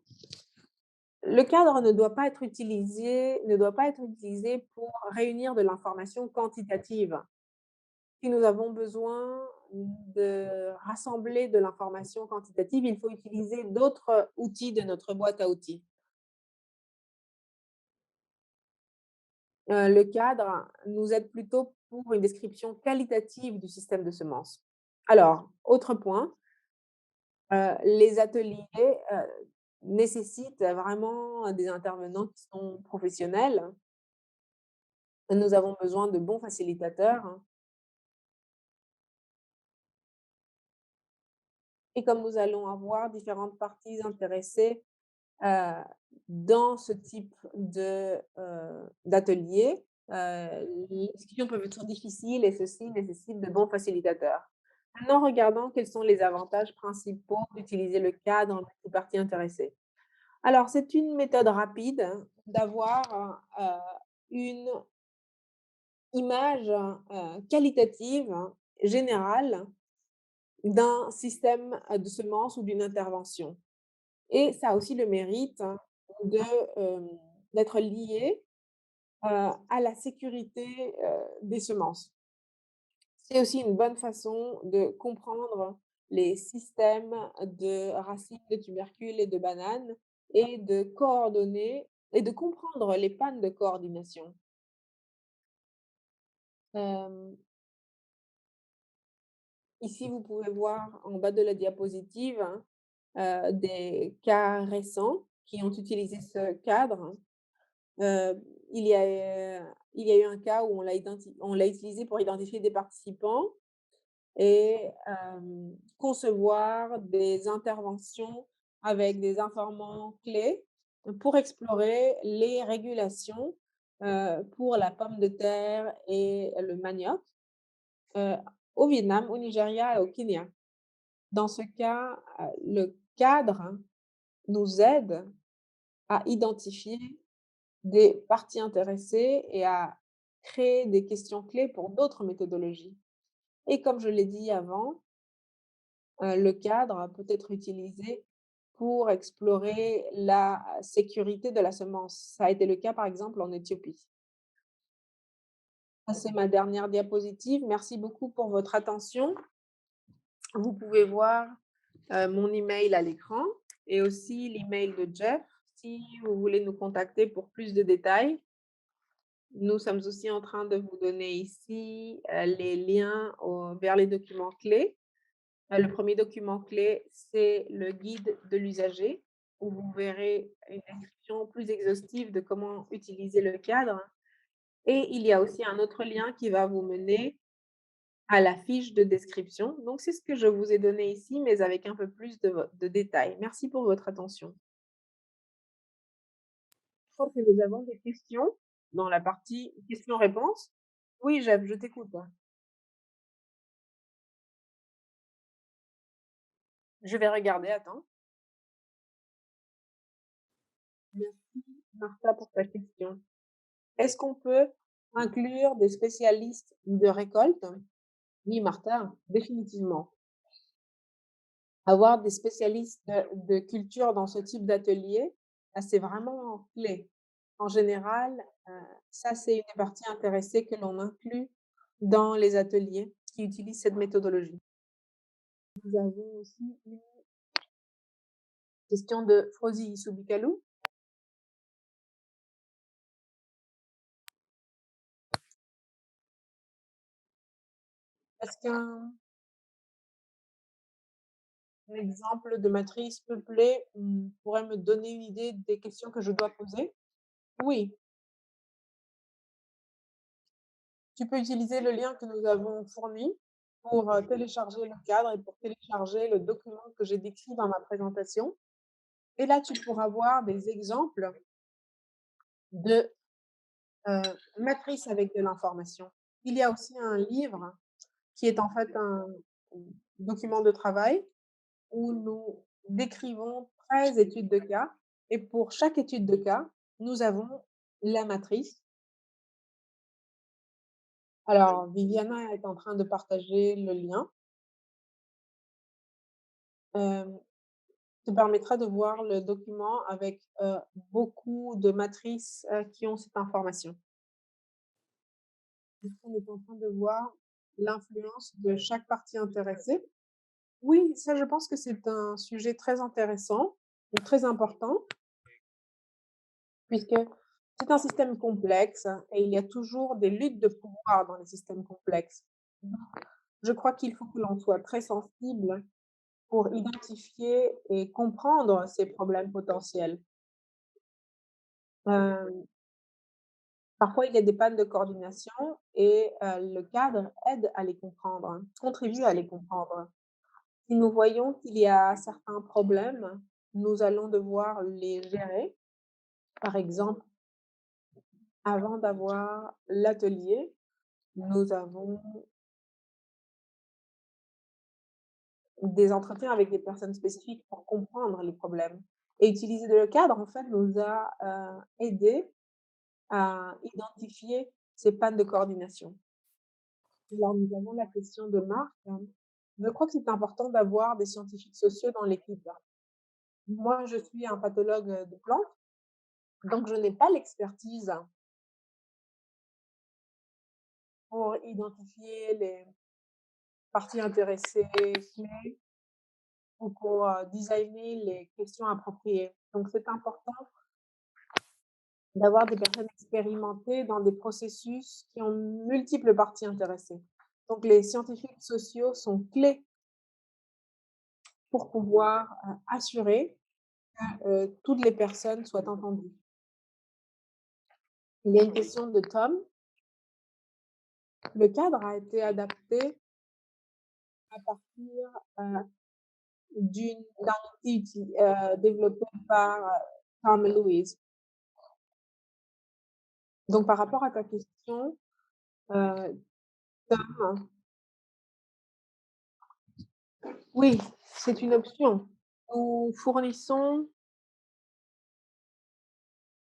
le cadre ne doit pas être utilisé pour réunir de l'information quantitative. Si nous avons besoin de rassembler de l'information quantitative, il faut utiliser d'autres outils de notre boîte à outils. Le cadre nous aide plutôt pour une description qualitative du système de semences. Alors, autre point, les ateliers, nécessitent vraiment des intervenants qui sont professionnels. Nous avons besoin de bons facilitateurs, hein, et comme nous allons avoir différentes parties intéressées, heu, dans ce type d'atelier, les discussions peuvent être difficiles et ceci nécessite de bons facilitateurs. Maintenant, regardons quels sont les avantages principaux d'utiliser le cadre entre les parties intéressées. Alors, c'est une méthode rapide d'avoir, une image, qualitative, générale d'un système, de semences ou d'une intervention, et ça a aussi le mérite de, hem, d'être lié, à la sécurité, des semences. C'est aussi une bonne façon de comprendre les systèmes de racines de tubercules et de bananes et de coordonner et de comprendre les pannes de coordination. Hem Ici, vous pouvez voir en bas de la diapositive, hein, des cas récents qui ont utilisé ce cadre. Il y a eu un cas où on l'a utilisé pour identifier des participants et concevoir des interventions avec des informants clés pour explorer les régulations, pour la pomme de terre et le manioc, heu, au Vietnam, au Nigeria et au Kenya. Dans ce cas, le cadre nous aide à identifier des parties intéressées et à créer des questions clés pour d'autres méthodologies. Et comme je l'ai dit avant, le cadre peut être utilisé pour explorer la sécurité de la semence. Ça a été le cas, par exemple, en Éthiopie. Ça, c'est ma dernière diapositive. Merci beaucoup pour votre attention. Vous pouvez voir mon email à l'écran et aussi l'email de Jeff si vous voulez nous contacter pour plus de détails. Nous sommes aussi en train de vous donner ici, les liens vers les documents clés. Le premier document clé, c'est le guide de l'usager, où vous verrez une description plus exhaustive de comment utiliser le cadre, et il y a aussi un autre lien qui va vous mener à la fiche de description. Donc c'est ce que je vous ai donné ici, mais avec un peu plus de détails. Merci pour votre attention. Je crois que nous avons des questions dans la partie questions-réponses. Oui, Jeff, je t'écoute. Je vais regarder, attends. Merci Martha pour ta question. Est-ce qu'on peut inclure des spécialistes de récolte? Oui, Martha, définitivement. Avoir des spécialistes de culture dans ce type d'atelier, c'est vraiment clé. En général, heu, ça, c'est une des parties intéressées que l'on inclut dans les ateliers qui utilisent cette méthodologie. Nous avons aussi une question de Frozy Isubikalou. Est-ce qu'un exemple de matrice peuplée, pourrait me donner une idée des questions que je dois poser? Oui, tu peux utiliser le lien que nous avons fourni pour, télécharger le cadre et pour télécharger le document que j'ai décrit dans ma présentation et là, tu pourras voir des exemples de, heu, matrices avec de l'information. Il y a aussi un livre qui est en fait un document de travail où nous décrivons 13 études de cas et pour chaque étude de cas, nous avons la matrice. Alors Viviana est en train de partager le lien, hem, te permettra de voir le document avec, beaucoup de matrices, qui ont cette information. Est-ce qu'on est en train de voir l'influence de chaque partie intéressée? Oui, ça je pense que c'est un sujet très intéressant et très important puisque c'est un système complexe et il y a toujours des luttes de pouvoir dans les systèmes complexes. Donc, je crois qu'il faut que l'on soit très sensible pour identifier et comprendre ces problèmes potentiels. Hem, Parfois, il y a des pannes de coordination et le cadre aide à les comprendre, contribue à les comprendre. Si nous voyons qu'il y a certains problèmes, nous allons devoir les gérer. Par exemple, avant d'avoir l'atelier, nous avons des entretiens avec des personnes spécifiques pour comprendre les problèmes et utiliser le cadre, en fait, nous a, aidés à identifier ces pannes de coordination. Alors nous avons la question de Marc. Je crois que c'est important d'avoir des scientifiques sociaux dans l'équipe. Moi, je suis un pathologue, de plantes, donc je n'ai pas l'expertise pour identifier les parties intéressées clés ou pour, designer les questions appropriées. Donc c'est important d'avoir des personnes expérimentées dans des processus qui ont multiples parties intéressées. Donc les scientifiques sociaux sont clés pour pouvoir, assurer que, toutes les personnes soient entendues. Il y a une question de Tom. Le cadre a été adapté à partir, d'un outil développé par, Tom et Louise. Donc par rapport à ta question, heu, Tom, oui, c'est une option. Nous fournissons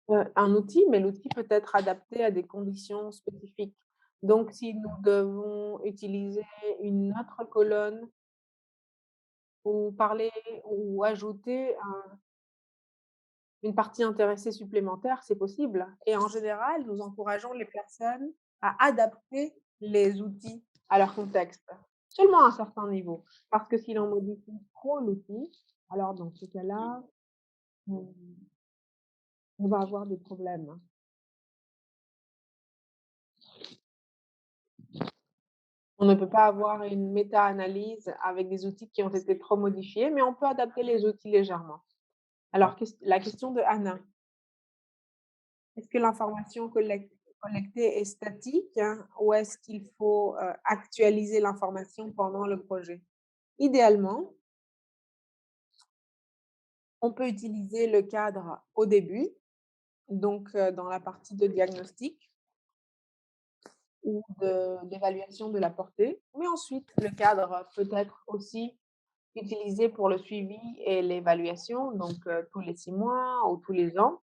un outil, mais l'outil peut être adapté à des conditions spécifiques. Donc si nous devons utiliser une autre colonne ou parler ou ajouter une partie intéressée supplémentaire, c'est possible et en général, nous encourageons les personnes à adapter les outils à leur contexte, seulement à un certain niveau. Parce que si l'on modifie trop l'outil, alors dans ce cas-là, on on va avoir des problèmes. On ne peut pas avoir une méta-analyse avec des outils qui ont été trop modifiés, mais on peut adapter les outils légèrement. Alors, la question de Anna, est-ce que l'information collectée est statique, hein, ou est-ce qu'il faut actualiser l'information pendant le projet? Idéalement, on peut utiliser le cadre au début, donc dans la partie de diagnostic ou d'évaluation de la portée, mais ensuite le cadre peut être aussi utilisé pour le suivi et l'évaluation, donc tous les 6 mois ou tous les ans.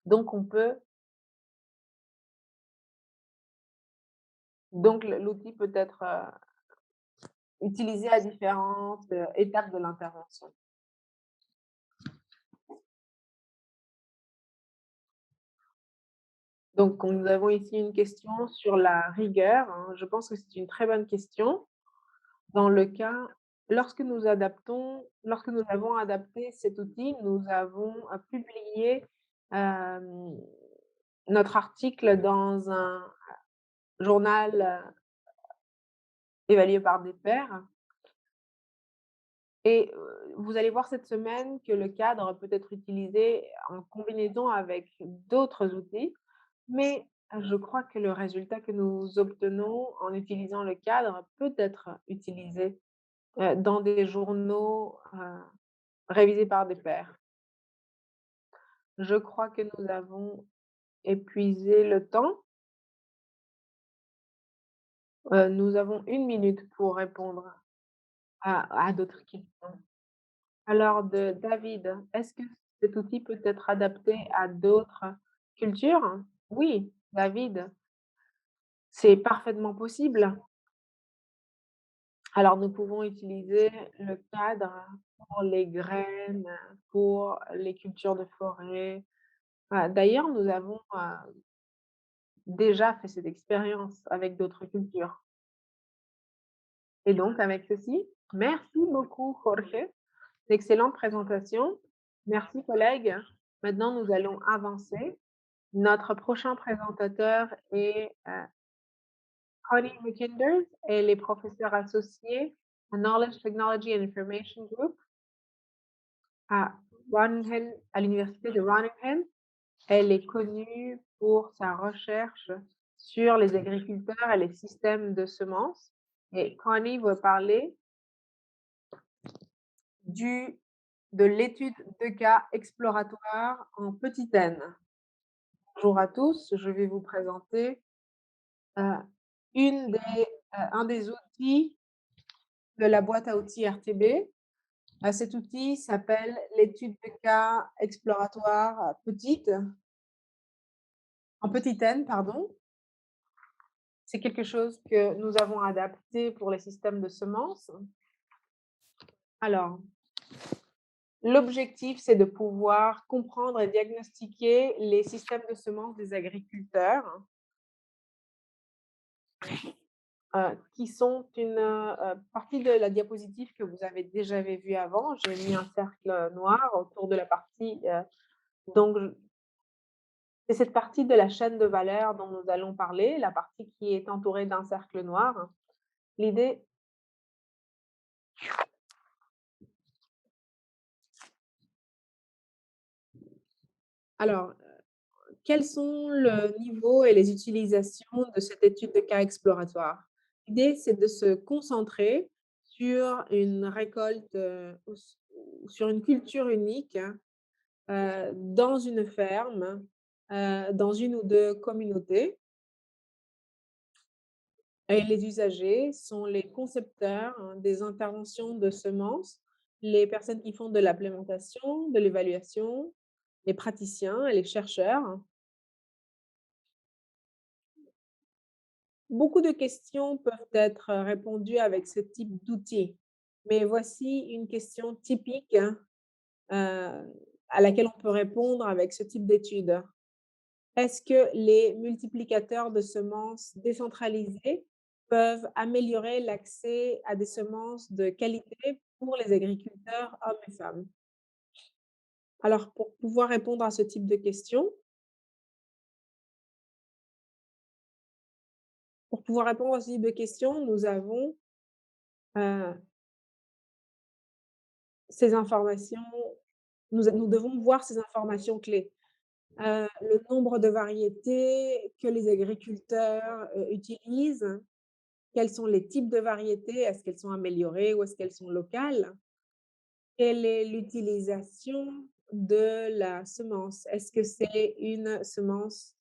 Donc on peut donc l'outil peut être, utilisé à différentes, étapes de l'intervention. Donc nous avons ici une question sur la rigueur, hein. Je pense que c'est une très bonne question. Dans le cas lorsque nous avons adapté cet outil, nous avons, publié, hem, notre article dans un journal, évalués par des pairs. Et vous allez voir cette semaine que le cadre peut être utilisé en combinaison avec d'autres outils, mais je crois que le résultat que nous obtenons en utilisant le cadre peut être utilisé, dans des journaux, révisés par des pairs. Je crois que nous avons épuisé le temps. Nous avons 1 minute pour répondre à d'autres questions. Alors David, est-ce que cet outil peut être adapté à d'autres cultures? Oui, David, c'est parfaitement possible. Alors nous pouvons utiliser le cadre pour les graines, pour les cultures de forêt. D'ailleurs, nous avons, déjà fait cette expérience avec d'autres cultures et donc avec ceci, merci beaucoup Jorge, d'excellente présentation. Merci collègues. Maintenant nous allons avancer. Notre prochain présentateur est, Connie McKinders. Elle est professeure associée à Knowledge, Technology and Information Group à Groningen, à l'université de Groningen. Elle est connue pour sa recherche sur les agriculteurs et les systèmes de semences. Et Connie va parler du de l'étude de cas exploratoire en petite N. Bonjour à tous, je vais vous présenter, heu, un des outils de la boîte à outils RTB. Cet outil s'appelle l'étude de cas exploratoire en petite N, pardon. C'est quelque chose que nous avons adapté pour les systèmes de semences. Alors, l'objectif, c'est de pouvoir comprendre et diagnostiquer les systèmes de semences des agriculteurs, qui sont une, partie de la diapositive que vous avez déjà vue avant. J'ai mis un cercle noir autour de la partie, donc c'est cette partie de la chaîne de valeur dont nous allons parler, la partie qui est entourée d'un cercle noir. L'idée alors, quels sont le niveau et les utilisations de cette étude de cas exploratoire? L'idée, c'est de se concentrer sur une récolte, ou sur une culture unique, dans une ferme, dans une ou 2 communautés. Et les usagers sont les concepteurs, des interventions de semences, les personnes qui font de l'implémentation, de l'évaluation, les praticiens et les chercheurs. Beaucoup de questions peuvent être répondues avec ce type d'outil, mais voici une question typique, à laquelle on peut répondre avec ce type d'étude. Est-ce que les multiplicateurs de semences décentralisés peuvent améliorer l'accès à des semences de qualité pour les agriculteurs hommes et femmes? Alors, pour pouvoir répondre à ce type de questions, nous avons, heu, ces informations nous devons voir ces informations clés. Le nombre de variétés que les agriculteurs, utilisent, quels sont les types de variétés, est-ce qu'elles sont améliorées ou est-ce qu'elles sont locales? Quelle est l'utilisation de la semence? Est-ce que c'est une semence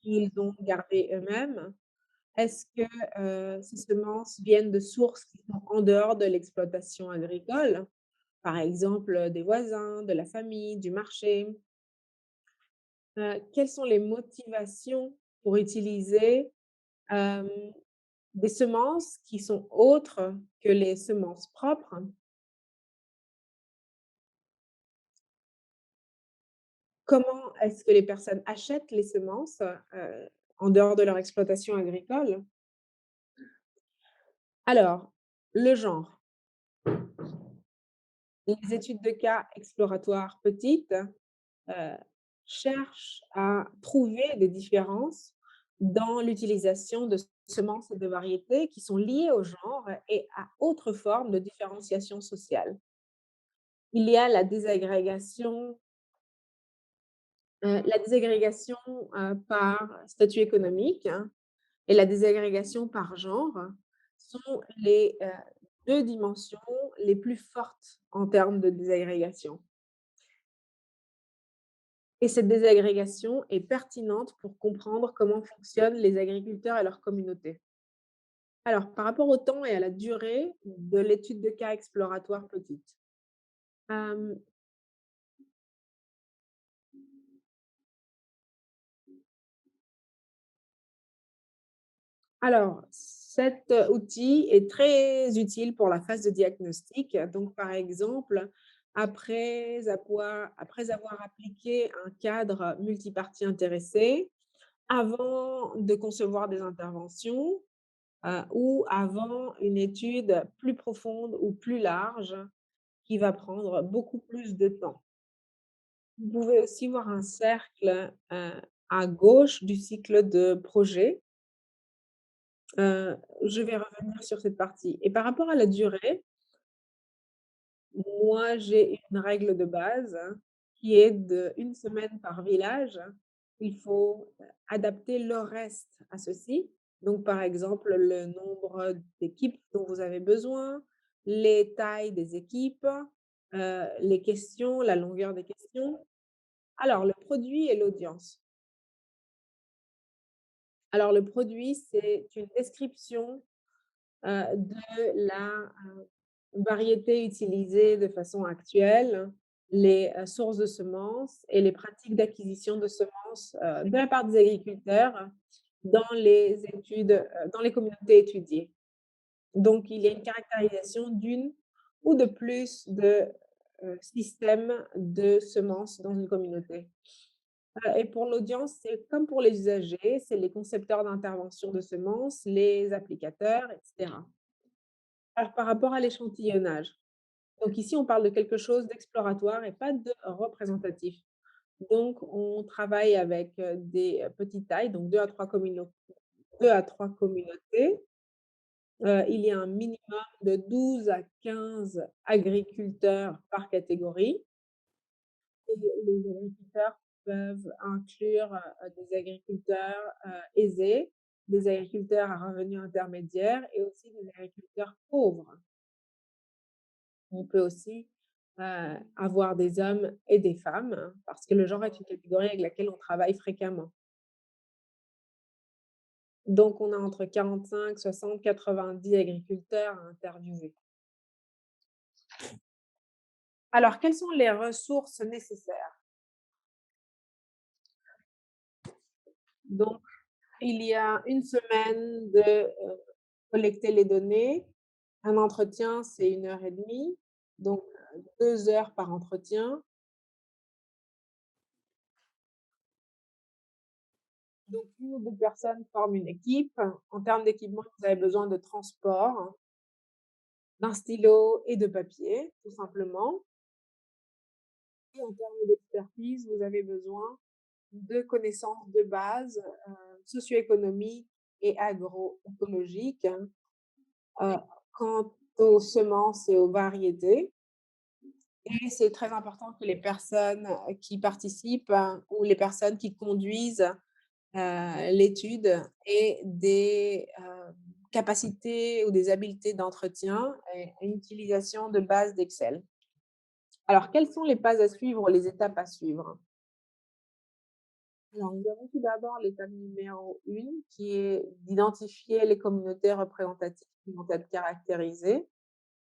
qu'ils ont gardée eux-mêmes? Est-ce que, ces semences viennent de sources qui sont en dehors de l'exploitation agricole? Par exemple, des voisins, de la famille, du marché? Quelles sont les motivations pour utiliser, hem, des semences qui sont autres que les semences propres? Comment est-ce que les personnes achètent les semences, en dehors de leur exploitation agricole? Alors, le genre, les études de cas exploratoires petites, heu, cherchent à trouver des différences dans l'utilisation de semences et de variétés qui sont liées au genre et à autres formes de différenciation sociale. Il y a la désagrégation, par statut économique, hein, et la désagrégation par genre sont les, 2 dimensions les plus fortes en termes de désagrégation. Et cette désagrégation est pertinente pour comprendre comment fonctionnent les agriculteurs et leurs communautés. Alors, par rapport au temps et à la durée de l'étude de cas exploratoire petite. Hem, alors, cet outil est très utile pour la phase de diagnostic. Donc, par exemple, après avoir appliqué un cadre multiparties intéressées, avant de concevoir des interventions, ou avant une étude plus profonde ou plus large qui va prendre beaucoup plus de temps. Vous pouvez aussi voir un cercle, à gauche du cycle de projet. Je vais revenir sur cette partie et par rapport à la durée, moi, j'ai une règle de base qui est d'1 semaine par village. Il faut, adapter le reste à ceci. Donc, par exemple, le nombre d'équipes dont vous avez besoin, les tailles des équipes, les questions, la longueur des questions. Alors, le produit et l'audience. Alors, le produit, c'est une description de la, variété utilisée de façon actuelle, les, sources de semences et les pratiques d'acquisition de semences, de la part des agriculteurs dans les études, dans les communautés étudiées. Donc il y a une caractérisation d'une ou de plus de, systèmes de semences dans une communauté. Et pour l'audience, c'est comme pour les usagers, c'est les concepteurs d'intervention de semences, les applicateurs et cetera. Alors, par rapport à l'échantillonnage, donc ici, on parle de quelque chose d'exploratoire et pas de représentatif. Donc, on travaille avec, des, petites tailles, donc 2 à 3 communautés. Il y a un minimum de 12 à 15 agriculteurs par catégorie et les agriculteurs peuvent inclure, des agriculteurs, aisés, des agriculteurs à revenus intermédiaires et aussi des agriculteurs pauvres. On peut aussi, avoir des hommes et des femmes, hein, parce que le genre est une catégorie avec laquelle on travaille fréquemment. Donc on a entre 45, 60, 90 agriculteurs à interviewer. Alors quelles sont les ressources nécessaires? Donc il y a une semaine de, collecter les données. Un entretien, c'est 1 heure et demie, donc 2 heures par entretien. Donc 1 ou 2 personnes forment une équipe. En termes d'équipement, vous avez besoin de transport, d'un stylo et de papier, tout simplement. Et en termes d'expertise, vous avez besoin de connaissances de base, socio-économiques et agroécologiques, heu, quant aux semences et aux variétés. Et c'est très important que les personnes, qui participent, ou les personnes qui conduisent, l'étude aient des, capacités ou des habiletés d'entretien et une utilisation de base d'Excel. Alors, quelles sont les pas à suivre ou les étapes à suivre? Alors, nous avons tout d'abord l'étape numéro 1 qui est d'identifier les communautés représentatives qui vont être caractérisées.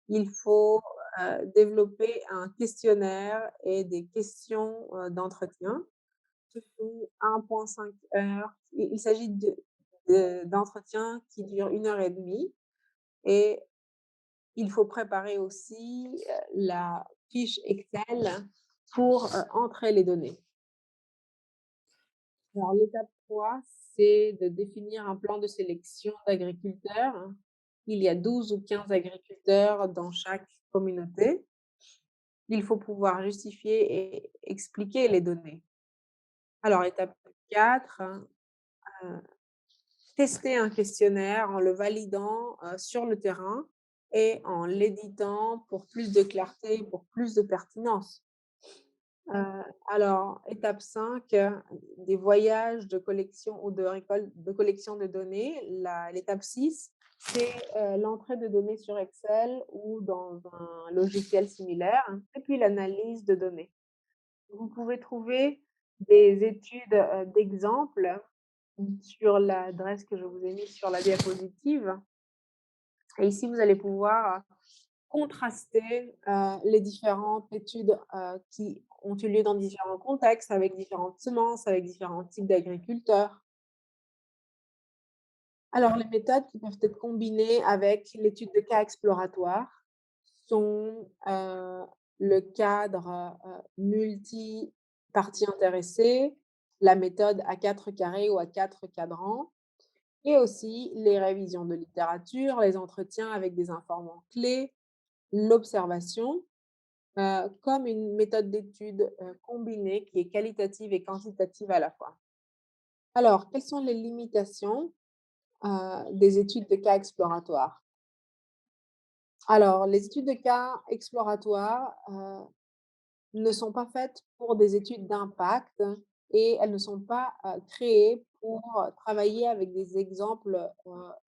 Il faut, développer un questionnaire et des questions, d'entretien. Ce sont 1,5 heures. Il s'agit d'entretiens qui durent 1 heure et demie et il faut préparer aussi, la fiche Excel pour, entrer les données. Alors l'étape 3, c'est de définir un plan de sélection d'agriculteurs. Il y a 12 ou 15 agriculteurs dans chaque communauté. Il faut pouvoir justifier et expliquer les données. Alors étape 4, tester un questionnaire en le validant, sur le terrain et en l'éditant pour plus de clarté, pour plus de pertinence. Alors, étape 5, des voyages de collection ou de collection de données. L'étape 6, c'est, l'entrée de données sur Excel ou dans un logiciel similaire et puis l'analyse de données. Vous pouvez trouver des études, d'exemples sur l'adresse que je vous ai mise sur la diapositive et ici, vous allez pouvoir contraster, les différentes études, qui ont eu lieu dans différents contextes, avec différentes semences, avec différents types d'agriculteurs. Alors les méthodes qui peuvent être combinées avec l'étude de cas exploratoire sont, le cadre, multi-parties intéressées, la méthode à 4 carrés ou à 4 cadrans et aussi les révisions de littérature, les entretiens avec des informants clés, l'observation, comme une méthode d'étude, combinée qui est qualitative et quantitative à la fois. Alors, quelles sont les limitations, des études de cas exploratoires? Alors, les études de cas exploratoires, ne sont pas faites pour des études d'impact et elles ne sont pas, créées pour, travailler avec des exemples,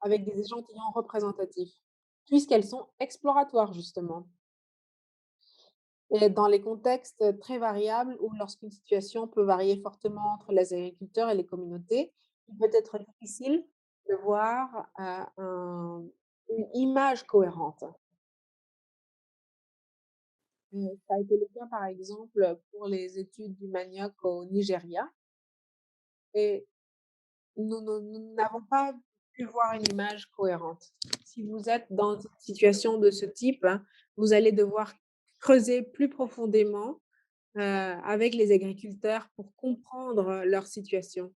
avec des échantillons représentatifs, puisqu'elles sont exploratoires justement. Et dans les contextes très variables ou lorsqu'une situation peut varier fortement entre les agriculteurs et les communautés, il peut être difficile de voir, une image cohérente. Ça a été le cas, par exemple, pour les études du manioc au Nigeria et nous n'avons pas pu voir une image cohérente. Si vous êtes dans une situation de ce type, hein, vous allez devoir creuser plus profondément avec les agriculteurs pour comprendre leur situation.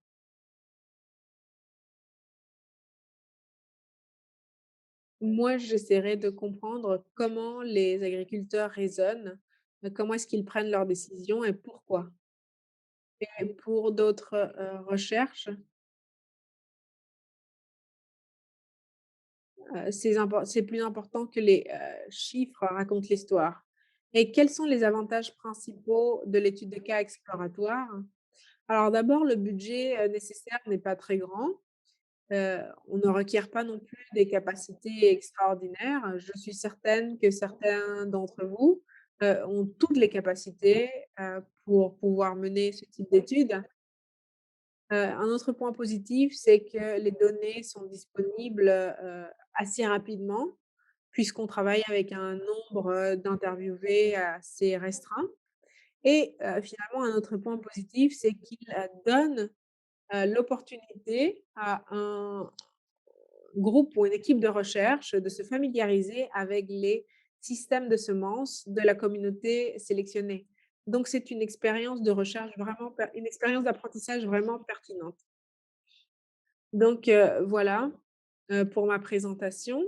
Moi, j'essaierai de comprendre comment les agriculteurs raisonnent, comment est-ce qu'ils prennent leurs décisions et pourquoi. Et pour d'autres, recherches, c'est plus important que les, chiffres racontent l'histoire. Et quels sont les avantages principaux de l'étude de cas exploratoire? Alors d'abord, le budget, nécessaire n'est pas très grand. On ne requiert pas non plus des capacités extraordinaires. Je suis certaine que certains d'entre vous, ont toutes les capacités, pour pouvoir mener ce type d'études. Un autre point positif, c'est que les données sont disponibles, assez rapidement puisqu'on travaille avec un nombre, d'interviewés assez restreint et finalement un autre point positif, c'est qu'il, donne, l'opportunité à un groupe ou une équipe de recherche de se familiariser avec les systèmes de semences de la communauté sélectionnée. Donc c'est une expérience de recherche vraiment une expérience d'apprentissage vraiment pertinente. Donc voilà, pour ma présentation.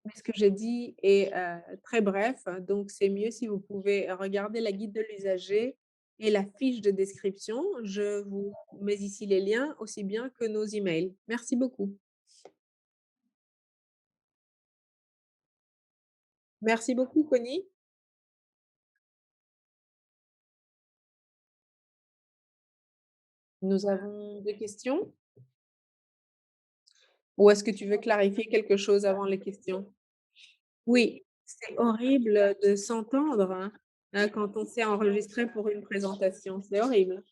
Mais ce que j'ai dit est, très bref, donc c'est mieux si vous pouvez regarder la guide de l'usager et la fiche de description. Je vous mets ici les liens, aussi bien que nos emails. Merci beaucoup. Merci beaucoup, Connie. Nous avons des questions? Ou est-ce que tu veux clarifier quelque chose avant les questions? Oui, c'est horrible de s'entendre, hein, quand on s'est enregistré pour une présentation, c'est horrible.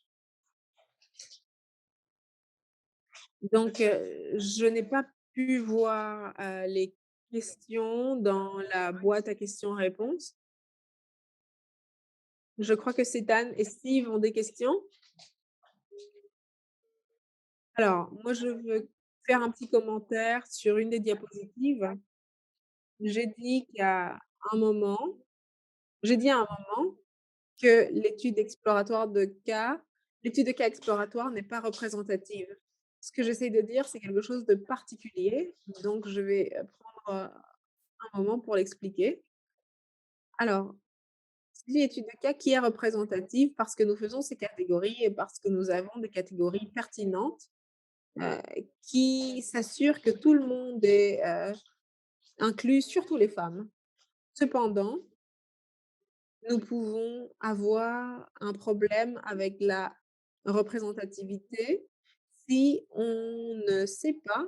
Donc, je n'ai pas pu voir, les questions dans la boîte à questions-réponses. Je crois que c'est Anne et Steve ont des questions. Alors, moi, je veux faire un petit commentaire sur une des diapositives. J'ai dit qu'à un moment j'ai dit à un moment que l'étude de cas exploratoire n'est pas représentative. Ce que j'essaie de dire, c'est quelque chose de particulier, donc je vais, prendre, un moment pour l'expliquer. Alors, Je dis étude de cas qui est représentative parce que nous faisons ces catégories et parce que nous avons des catégories pertinentes, heu, qui s'assurent que tout le monde est, inclus, surtout les femmes. Cependant, nous pouvons avoir un problème avec la représentativité si on ne sait pas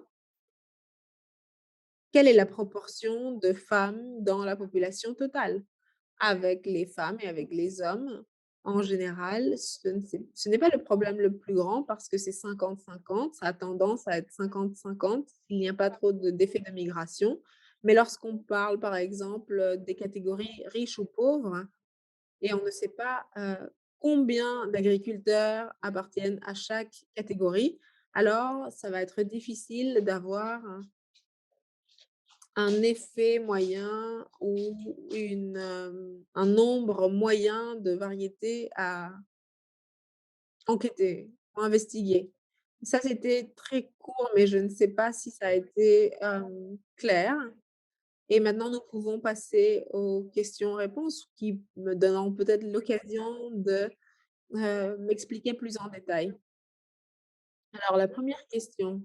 quelle est la proportion de femmes dans la population totale. Avec les femmes et avec les hommes, en général, ce n'est pas le problème le plus grand parce que c'est 50-50, ça a tendance à être 50-50 s'il n'y a pas trop d'effet de migration. Mais lorsqu'on parle, par exemple, des catégories riches ou pauvres et on ne sait pas, combien d'agriculteurs appartiennent à chaque catégorie, alors ça va être difficile d'avoir un effet moyen ou un nombre moyen de variétés à enquêter ou investiguer. Ça, c'était très court, mais je ne sais pas si ça a été, clair et maintenant nous pouvons passer aux questions-réponses qui me donneront peut-être l'occasion de, m'expliquer plus en détail. Alors la première question,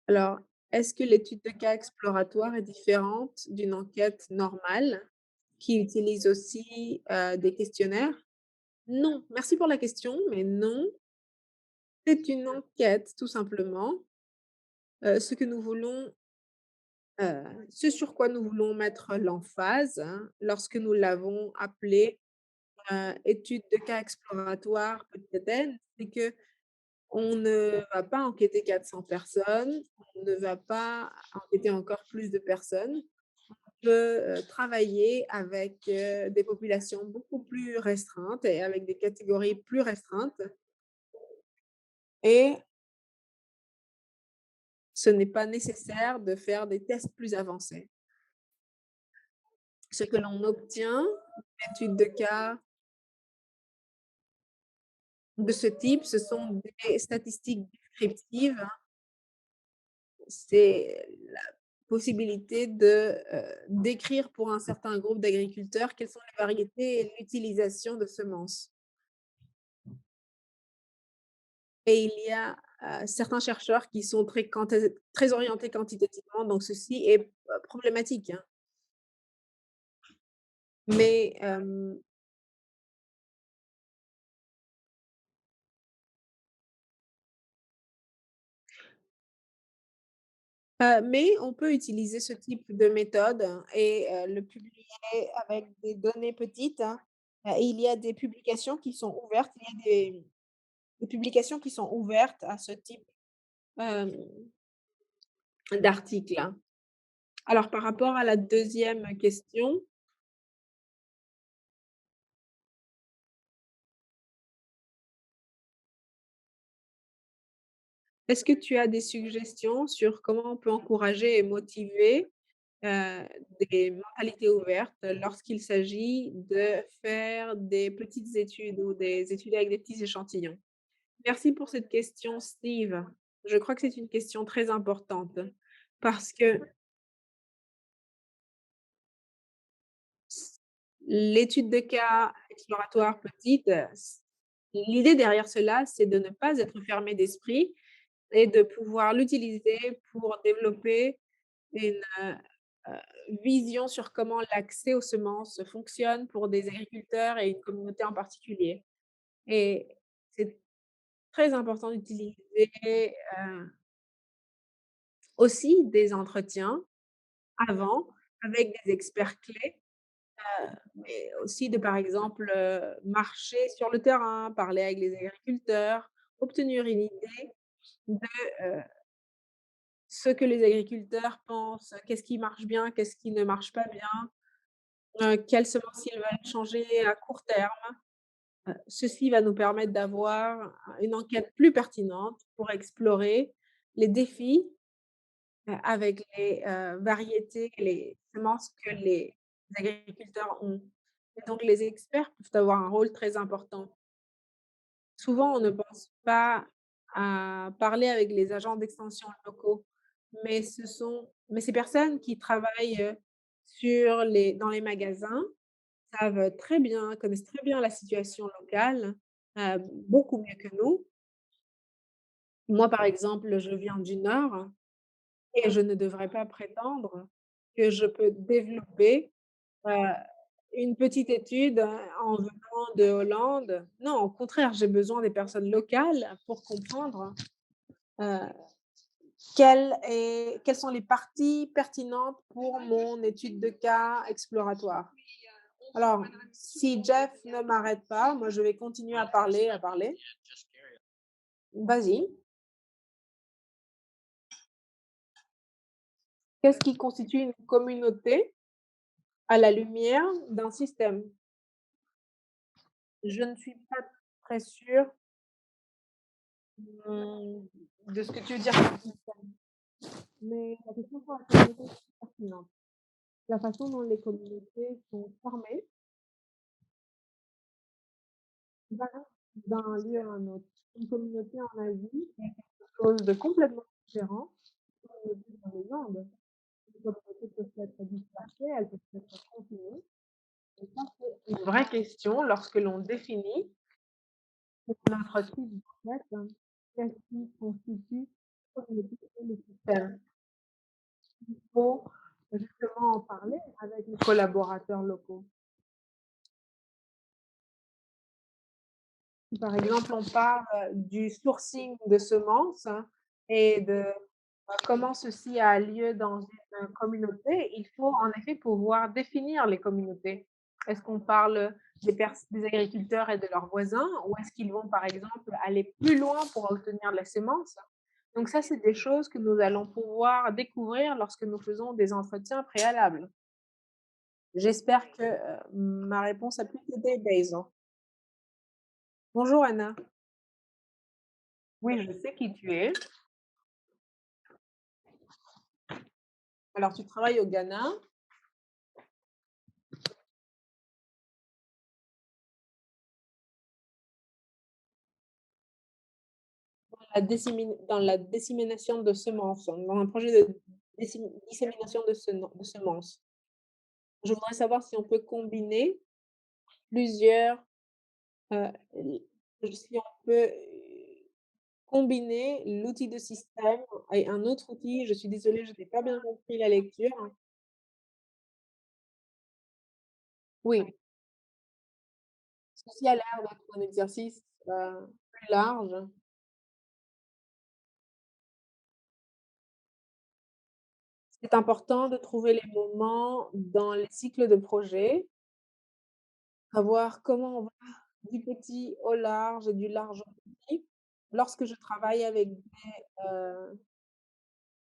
alors, est-ce que l'étude de cas exploratoire est différente d'une enquête normale qui utilise aussi, des questionnaires? Non, merci pour la question, mais non, c'est une enquête tout simplement. Ce que nous voulons, ce sur quoi nous voulons mettre l'emphase, hein, lorsque nous l'avons appelée, étude de cas exploratoire petite n, c'est que on ne va pas enquêter 400 personnes, on ne va pas enquêter encore plus de personnes. On peut, travailler avec, des populations beaucoup plus restreintes et avec des catégories plus restreintes et ce n'est pas nécessaire de faire des tests plus avancés. Ce que l'on obtient, études de cas de ce type, ce sont des statistiques descriptives. C'est la possibilité de, décrire pour un certain groupe d'agriculteurs quelles sont les variétés et l'utilisation de semences. Et il y a, certains chercheurs qui sont très orientés quantitativement, donc ceci est, problématique, hein. Mais, mais on peut utiliser ce type de méthode et le publier avec des données petites, hein. Il y a des publications qui sont ouvertes, il y a des publications qui sont ouvertes à ce type, hem, d'articles, hein. Alors par rapport à la deuxième question, est-ce que tu as des suggestions sur comment on peut encourager et motiver, heu, des mentalités ouvertes lorsqu'il s'agit de faire des petites études ou des études avec des petits échantillons? Merci pour cette question, Steve. Je crois que c'est une question très importante parce que s l'étude de cas exploratoire petite, l'idée derrière cela, c'est de ne pas être fermé d'esprit et de pouvoir l'utiliser pour développer une, vision sur comment l'accès aux semences fonctionne pour des agriculteurs et une communauté en particulier et c'est très important d'utiliser, aussi des entretiens avant avec des experts clés, mais aussi de, par exemple, marcher sur le terrain, parler avec les agriculteurs, obtenir une idée de, heu, ce que les agriculteurs pensent, qu'est-ce qui marche bien, qu'est-ce qui ne marche pas bien, quelles semences ils veulent changer à court terme. Ceci va nous permettre d'avoir une enquête plus pertinente pour explorer les défis, avec les, variétés, les semences que les agriculteurs ont et donc les experts peuvent avoir un rôle très important. Souvent, on ne pense pas à parler avec les agents d'extension locaux, mais ces personnes qui travaillent, dans les magasins, savent très bien connaissent très bien la situation locale, beaucoup mieux que nous. Moi, par exemple, je viens du nord et je ne devrais pas prétendre que je peux développer, heu, une petite étude, en venant de Hollande. Non, au contraire, j'ai besoin des personnes locales pour comprendre, heu, quelles sont les parties pertinentes pour mon étude de cas exploratoire. Alors, si Jeff ne m'arrête pas, moi je vais continuer à parler, à parler. Vas-y. Qu'est-ce qui constitue une communauté à la lumière d'un système? Je ne suis pas très sûre, mmh, de ce que tu veux dire par système, mais la question sur la communauté est pertinente. La façon dont les communautés sont formées varie d'un lieu à un autre. Une communauté en Asie est quelque chose de complètement différent d'une communauté dans les Andes. Les communautés peuvent être dispersées, elles peuvent être confinées. Et ça, c'est une vraie question lorsque l'on définit notre type d'enquête, qu'est-ce qui constitue la communauté et le système. Il faut justement en parler avec les collaborateurs locaux. Si par exemple on parle du sourcing de semences et de comment ceci a lieu dans une communauté, il faut en effet pouvoir définir les communautés. Est-ce qu'on parle des agriculteurs et de leurs voisins ou est-ce qu'ils vont par exemple aller plus loin pour obtenir de la sémence? Donc ça, c'est des choses que nous allons pouvoir découvrir lorsque nous faisons des entretiens préalables. J'espère que ma réponse a pu t'aider, Basil. Bonjour Anna. Oui, je sais qui tu es. Alors, tu travailles au Ghana. Dans la dissémination de semences, dans un projet de dissémination de semences. Je voudrais savoir si on peut combiner plusieurs, heu, l si on peut, combiner l'outil de système et un autre outil. Je suis désolée, je n'ai pas bien compris la lecture. Oui, ceci a l'air d'être un exercice, plus large. C'est important de trouver les moments dans les cycles de projet, savoir comment on va du petit au large et du large au petit. Lorsque je travaille avec des,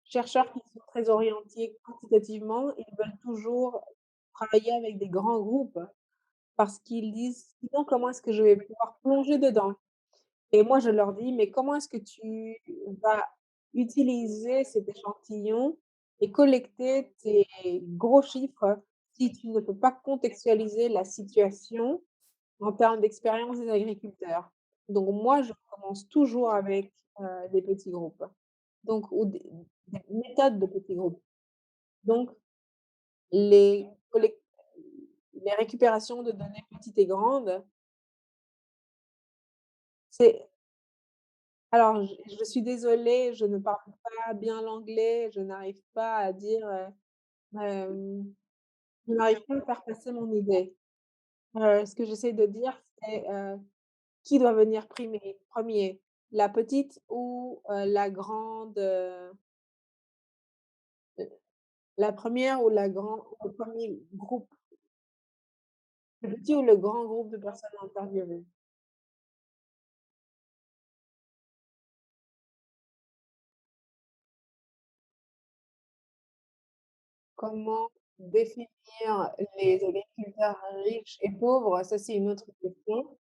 chercheurs qui sont très orientés quantitativement, ils veulent toujours travailler avec des grands groupes parce qu'ils disent: «Sinon, comment est-ce que je vais pouvoir plonger dedans?» Et moi, je leur dis: «Mais comment est-ce que tu vas utiliser cet échantillon et collecter tes gros chiffres si tu ne peux pas contextualiser la situation en termes d'expérience des agriculteurs?» Donc moi, je commence toujours avec, des petits groupes, donc ou des méthodes de petits groupes. Donc les collec les récupérations de données petites et grandes, c'est alors je suis désolée, je ne parle pas bien l'anglais, je n'arrive pas à dire, je n'arrive pas à faire passer mon idée. Ce que j'essaie de dire, c'est, qui doit venir premier, la petite ou, la grande, la première ou la grand le premier groupe, le petit ou le grand groupe de personnes interviewées? Comment définir les agriculteurs riches et pauvres? Ça, c'est une autre question.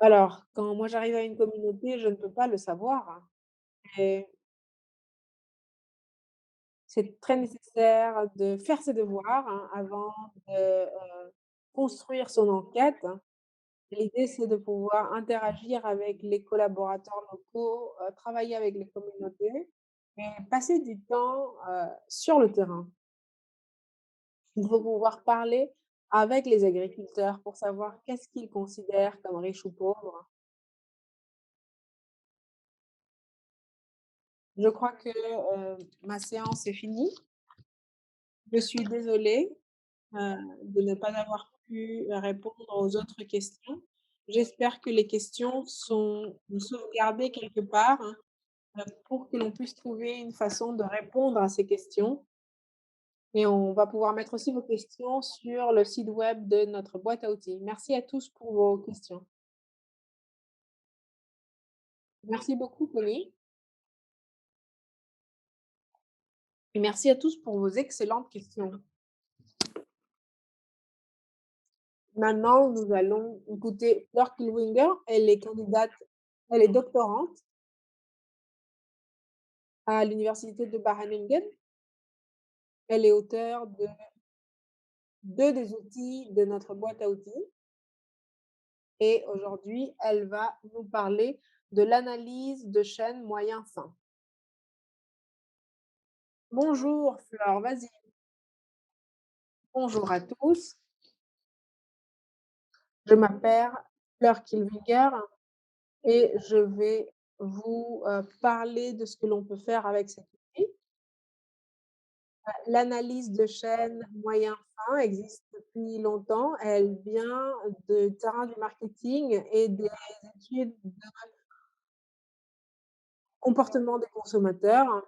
Alors, quand moi j'arrive à une communauté, je ne peux pas le savoir et c'est très nécessaire de faire ses devoirs, avant de, construire son enquête. L'idée, c'est de pouvoir interagir avec les collaborateurs locaux, travailler avec les communautés et passer du temps, sur le terrain. Il faut pouvoir parler avec les agriculteurs pour savoir qu'est-ce qu'ils considèrent comme riches ou pauvres. Je crois que, ma séance est finie. Je suis désolée, de ne pas avoir pu répondre aux autres questions. J'espère que les questions sont sauvegardées quelque part, pour que l'on puisse trouver une façon de répondre à ces questions et on va pouvoir mettre aussi vos questions sur le site web de notre boîte à outils. Merci à tous pour vos questions. Merci beaucoup, Connie, et merci à tous pour vos excellentes questions. Maintenant, nous allons écouter Fleur Kielwinger. Elle est doctorante à l'université de Wageningen. Elle est auteure de 2 des outils de notre boîte à outils et aujourd'hui, elle va nous parler de l'analyse de chaînes moyen-fin. Bonjour Fleur, vas-y. Bonjour à tous. Je m'appelle Fleur Kielwinger et je vais vous, parler de ce que l'on peut faire avec cet outil. L'analyse de chaînes moyen-fin existe depuis longtemps. Elle vient du terrain du marketing et des études de comportement des consommateurs.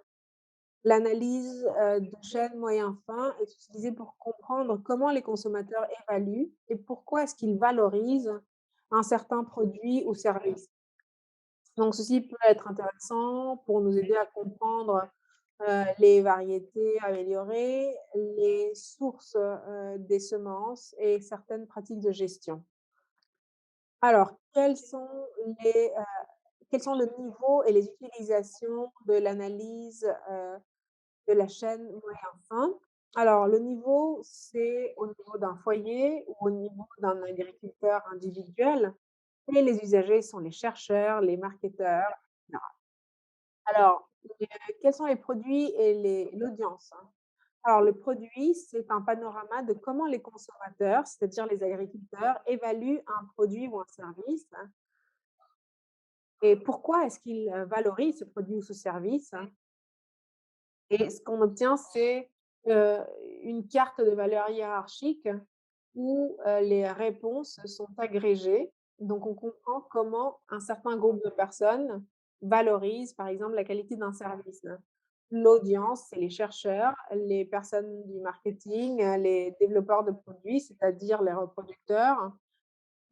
L'analyse, de chaînes moyen-fin est utilisée pour comprendre comment les consommateurs évaluent et pourquoi est-ce qu'ils valorisent un certain produit ou service. Donc ceci peut être intéressant pour nous aider à comprendre, les variétés améliorées, les sources, des semences et certaines pratiques de gestion. Alors, les, heu, quels sont le niveau et les utilisations de l'analyse, de la chaîne moyen-fin? Alors le niveau, c'est au niveau d'un foyer ou au niveau d'un agriculteur individuel et les usagers sont les chercheurs, les marketeurs, et cetera. Alors, quels sont les produits et l'audience, hein? Alors le produit, c'est un panorama de comment les consommateurs, c'est-à-dire les agriculteurs, évaluent un produit ou un service, hein, et pourquoi est-ce qu'ils, valorisent ce produit ou ce service, hein. Et ce qu'on obtient, c'est, heu, une carte de valeurs hiérarchique où, les réponses sont agrégées. Donc on comprend comment un certain groupe de personnes valorise, par exemple, la qualité d'un service. L'audience, c'est les chercheurs, les personnes du marketing, les développeurs de produits, c'est-à-dire les reproducteurs,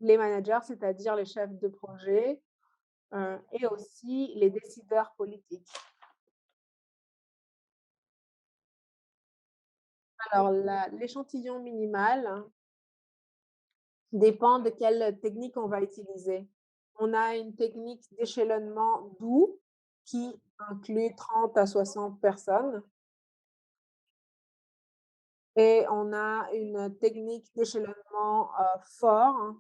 les managers, c'est-à-dire les chefs de projet, et aussi les décideurs politiques. Alors l'échantillon minimal dépend de quelle technique on va utiliser. On a une technique d'échelonnement doux qui inclut 30 à 60 personnes et on a une technique d'échelonnement, fort,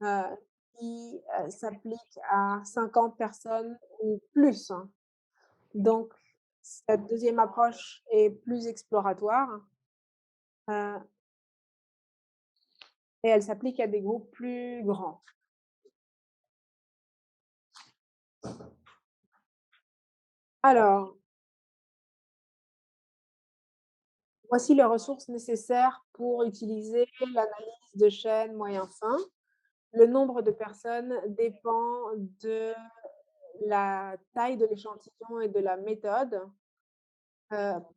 hein, qui, s'applique à 50 personnes ou plus, hein. Donc cette deuxième approche est plus exploratoire, heu et elle s'applique à des groupes plus grands. Alors, voici les ressources nécessaires pour utiliser l'analyse de chaîne moyen-fin. Le nombre de personnes dépend de la taille de l'échantillon et de la méthode.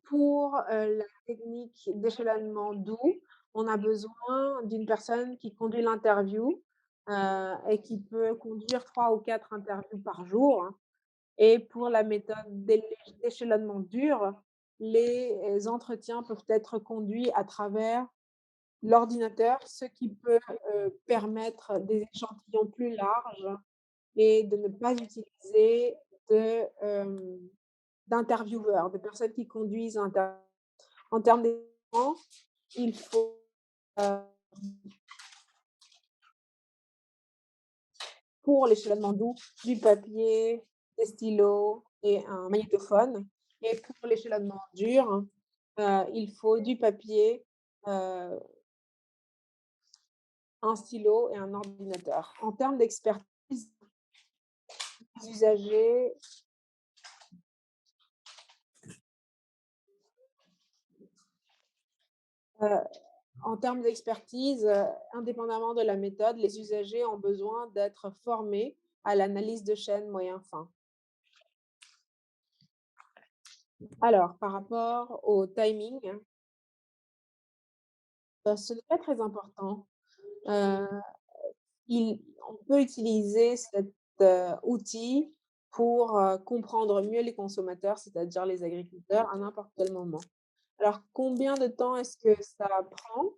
Pour, la technique d'échelonnement doux, on a besoin d'une personne qui conduit l'interview, et qui peut conduire 3 ou 4 interviews par jour, hein. Et pour la méthode d'échelonnement dur, les entretiens peuvent être conduits à travers l'ordinateur, ce qui peut, permettre des échantillons plus larges et de ne pas utiliser de, d'intervieweurs, de personnes qui conduisent en termes d'équipement, il faut, heu, pour l'échelonnement doux, du papier, des stylos et un magnétophone et pour l'échelonnement dur, il faut du papier, heu un stylo et un ordinateur. En termes d'expertise, les usagers heu, en termes d'expertise, indépendamment de la méthode, les usagers ont besoin d'être formés à l'analyse de chaînes moyen fin. Alors, par rapport au timing, ce n'est pas très important. Heu, on peut utiliser cet, outil pour, comprendre mieux les consommateurs, c'est-à-dire les agriculteurs, à n'importe quel moment. Alors, combien de temps est-ce que ça prend?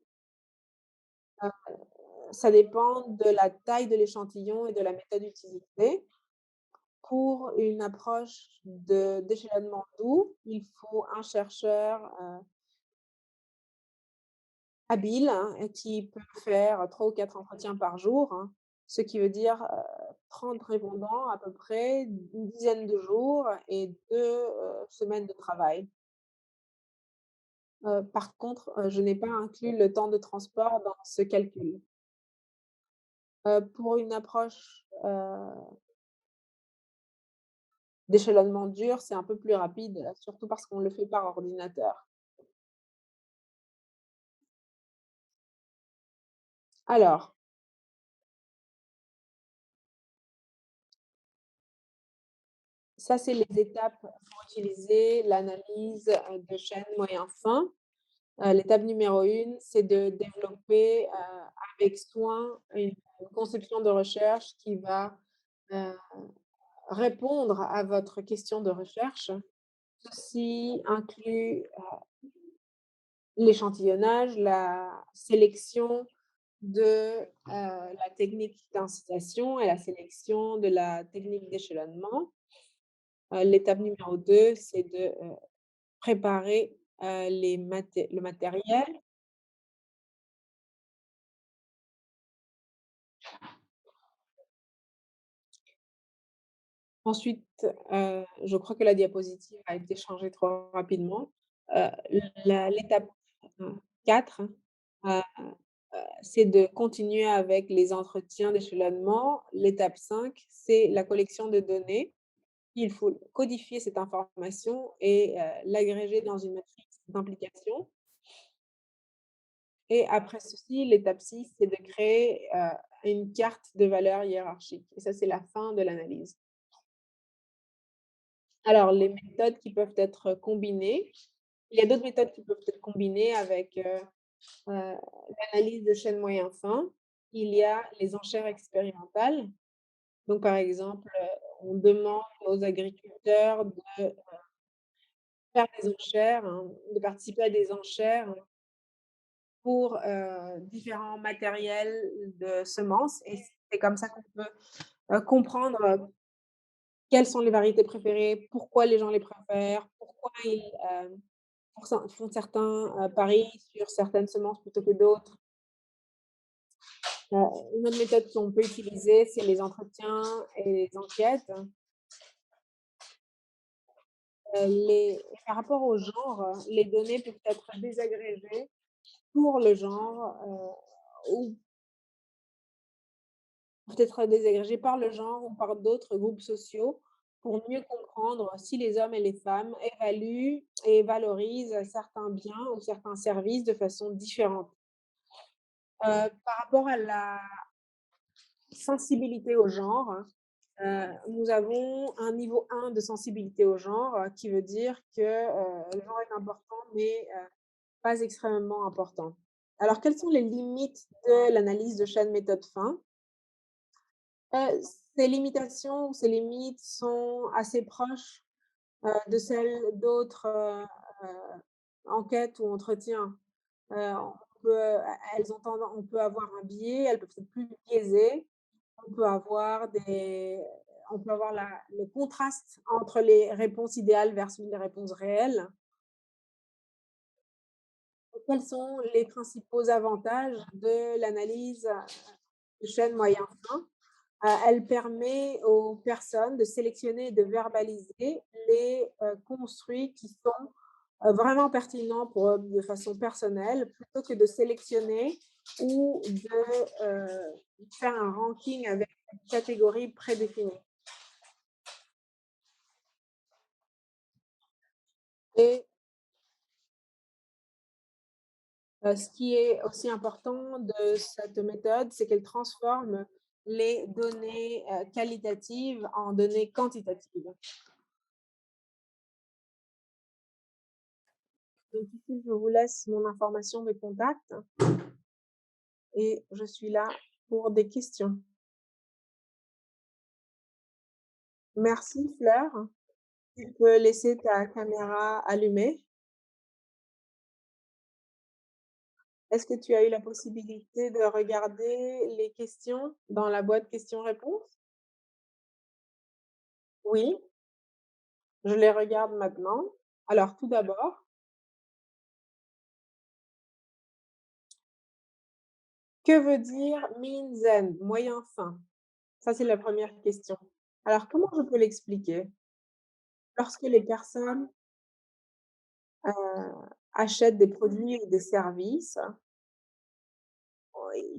Ça dépend de la taille de l'échantillon et de la méthode utilisée. Pour une approche d'échelonnement doux, il faut un chercheur, habile, hein, et qui peut faire 3 ou 4 entretiens par jour, hein, ce qui veut dire, 30 répondants à peu près, une dizaine de jours et 2 semaines de travail. Par contre, je n'ai pas inclus le temps de transport dans ce calcul. Pour une approche, d'échelonnement dur, c'est un peu plus rapide, surtout parce qu'on le fait par ordinateur. Alors, ça, c'est les étapes pour utiliser l'analyse, de chaîne moyen fin. L'étape numéro 1, c'est de développer, avec soin une conception de recherche qui va, heu, répondre à votre question de recherche. Ceci inclut l'échantillonnage, la sélection de, la technique d'incitation et la sélection de la technique d'échelonnement. L'étape numéro 2, c'est de, préparer, le matériel. Ensuite, je crois que la diapositive a été changée trop rapidement. L'étape, 4, heu c'est de continuer avec les entretiens d'échelonnement. L'étape 5, c'est la collection de données. Il faut codifier cette information et l'agréger dans une matrice d'implication. Et après ceci, l'étape 6, c'est de créer, une carte de valeurs hiérarchiques et ça, c'est la fin de l'analyse. Alors les méthodes qui peuvent être combinées, il y a d'autres méthodes qui peuvent être combinées avec, heu, l'analyse de chaînes moyen fin. Il y a les enchères expérimentales. Donc par exemple, on demande aux agriculteurs de faire des enchères, hein, de participer à des enchères pour, différents matériels de semences et c'est comme ça qu'on peut, comprendre, quelles sont les variétés préférées, pourquoi les gens les préfèrent, pourquoi ils, font certains, paris sur certaines semences plutôt que d'autres. Une autre méthode qu'on peut utiliser, c'est les entretiens et les enquêtes. Par rapport au genre, les données peuvent être désagrégées pour le genre, ou peuvent être désagrégées par le genre ou par d'autres groupes sociaux pour mieux comprendre si les hommes et les femmes évaluent et valorisent certains biens ou certains services de façon différente. Par rapport à la sensibilité au genre, nous avons un niveau 1 de sensibilité au genre, qui veut dire que, le genre est important, mais pas extrêmement important. Alors, quelles sont les limites de l'analyse de chaîne méthode fin? Ces limitations ou ces limites sont assez proches, de celles d'autres, enquêtes ou entretiens. On peut, elles ont tendance on peut avoir un biais, elles peuvent être plus biaisées. On peut avoir des on peut avoir le contraste entre les réponses idéales versus les réponses réelles. Quels sont les principaux avantages de l'analyse, de chaîne moyen fin? Elle permet aux personnes de sélectionner et de verbaliser les, construits qui sont, vraiment pertinent pour eux de façon personnelle, plutôt que de sélectionner ou de, faire un ranking avec une catégorie prédéfinie. Et ce qui est aussi important de cette méthode, c'est qu'elle transforme les données, qualitatives en données quantitatives. Donc ici, je vous laisse mon information de contact et je suis là pour des questions. Merci Fleur. Tu peux laisser ta caméra allumée. Est-ce que tu as eu la possibilité de regarder les questions dans la boîte questions-réponses? Oui, je les regarde maintenant. Alors tout d'abord, que veut dire Minzen, moyen fin? Ça, c'est la première question. Alors comment je peux l'expliquer? Lorsque les personnes, achètent des produits ou des services,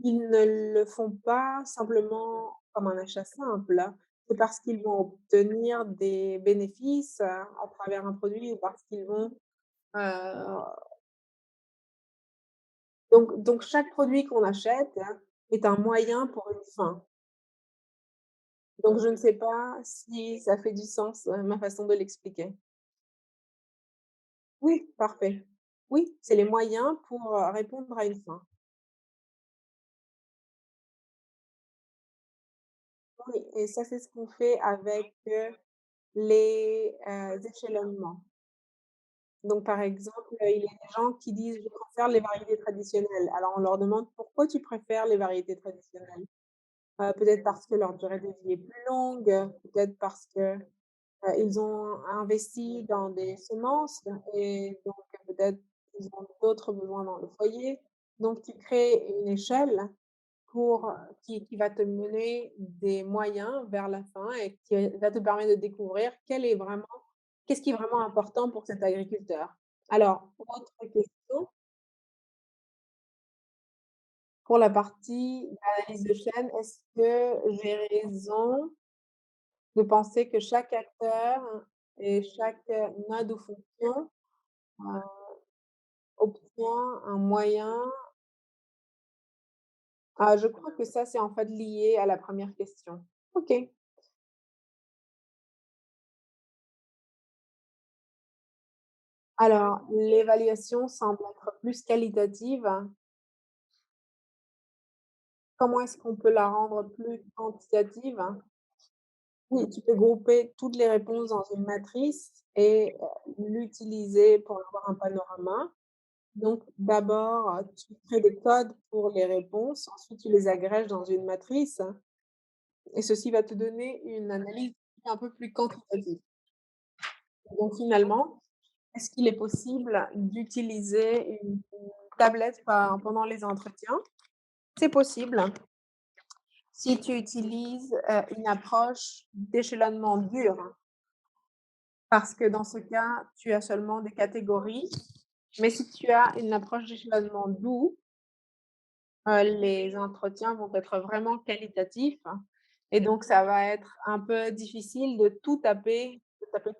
ils ne le font pas simplement comme un achat simple. C'est parce qu'ils vont obtenir des bénéfices, à travers un produit ou parce qu'ils vont, heu, donc chaque produit qu'on achète est un moyen pour une fin. Donc je ne sais pas si ça fait du sens, ma façon de l'expliquer. Oui, parfait. Oui, c'est les moyens pour, répondre à une fin. Oui et ça, c'est ce qu'on fait avec, les, échelonnements. Donc par exemple, il y a des gens qui disent: «Je préfère les variétés traditionnelles». Alors on leur demande: «Pourquoi tu préfères les variétés traditionnelles?» Peut-être parce que leur durée de vie est plus longue, peut-être parce que, ils ont investi dans des semences et donc peut-être ils ont d'autres besoins dans le foyer. Donc tu crées une échelle pour, qui va te mener des moyens vers la fin et qui va te permettre de découvrir qu'est-ce qui est vraiment important pour cet agriculteur. Alors, autre question, pour la partie analyse de chaîne, est-ce que j'ai raison de penser que chaque acteur et chaque, node ou fonction, heu, obtient un moyen je crois que ça, c'est en fait lié à la première question. OK. Alors, l'évaluation semble être plus qualitative. Comment est-ce qu'on peut la rendre plus quantitative? Oui, tu peux grouper toutes les réponses dans une matrice et l'utiliser pour avoir un panorama. Donc d'abord, tu crées des codes pour les réponses, ensuite tu les agrèges dans une matrice et ceci va te donner une analyse un peu plus quantitative. Donc finalement, est-ce qu'il est possible d'utiliser une tablette pendant les entretiens? C'est possible si tu utilises, une approche d'échelonnement dur, parce que dans ce cas, tu as seulement des catégories. Mais si tu as une approche d'échelonnement doux, les entretiens vont être vraiment qualitatifs et donc ça va être un peu difficile de taper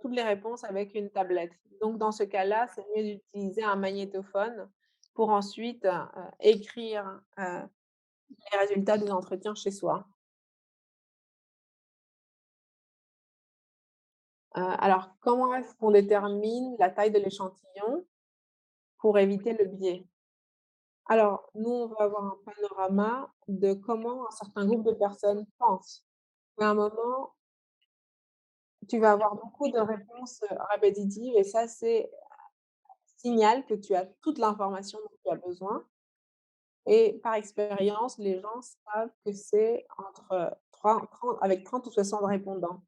toutes les réponses avec une tablette. Donc dans ce cas-là, c'est mieux d'utiliser un magnétophone pour ensuite, écrire, les résultats des entretiens chez soi. Alors comment est-ce qu'on détermine la taille de l'échantillon pour éviter le biais? Alors nous, on va avoir un panorama de comment un certain groupe de personnes pensent. Mais à un moment, tu vas avoir beaucoup de réponses, répétitives et ça, c'est signal que tu as toute l'information dont tu as besoin et par expérience, les gens savent que c'est entre, 30 avec 30 ou 60 répondants.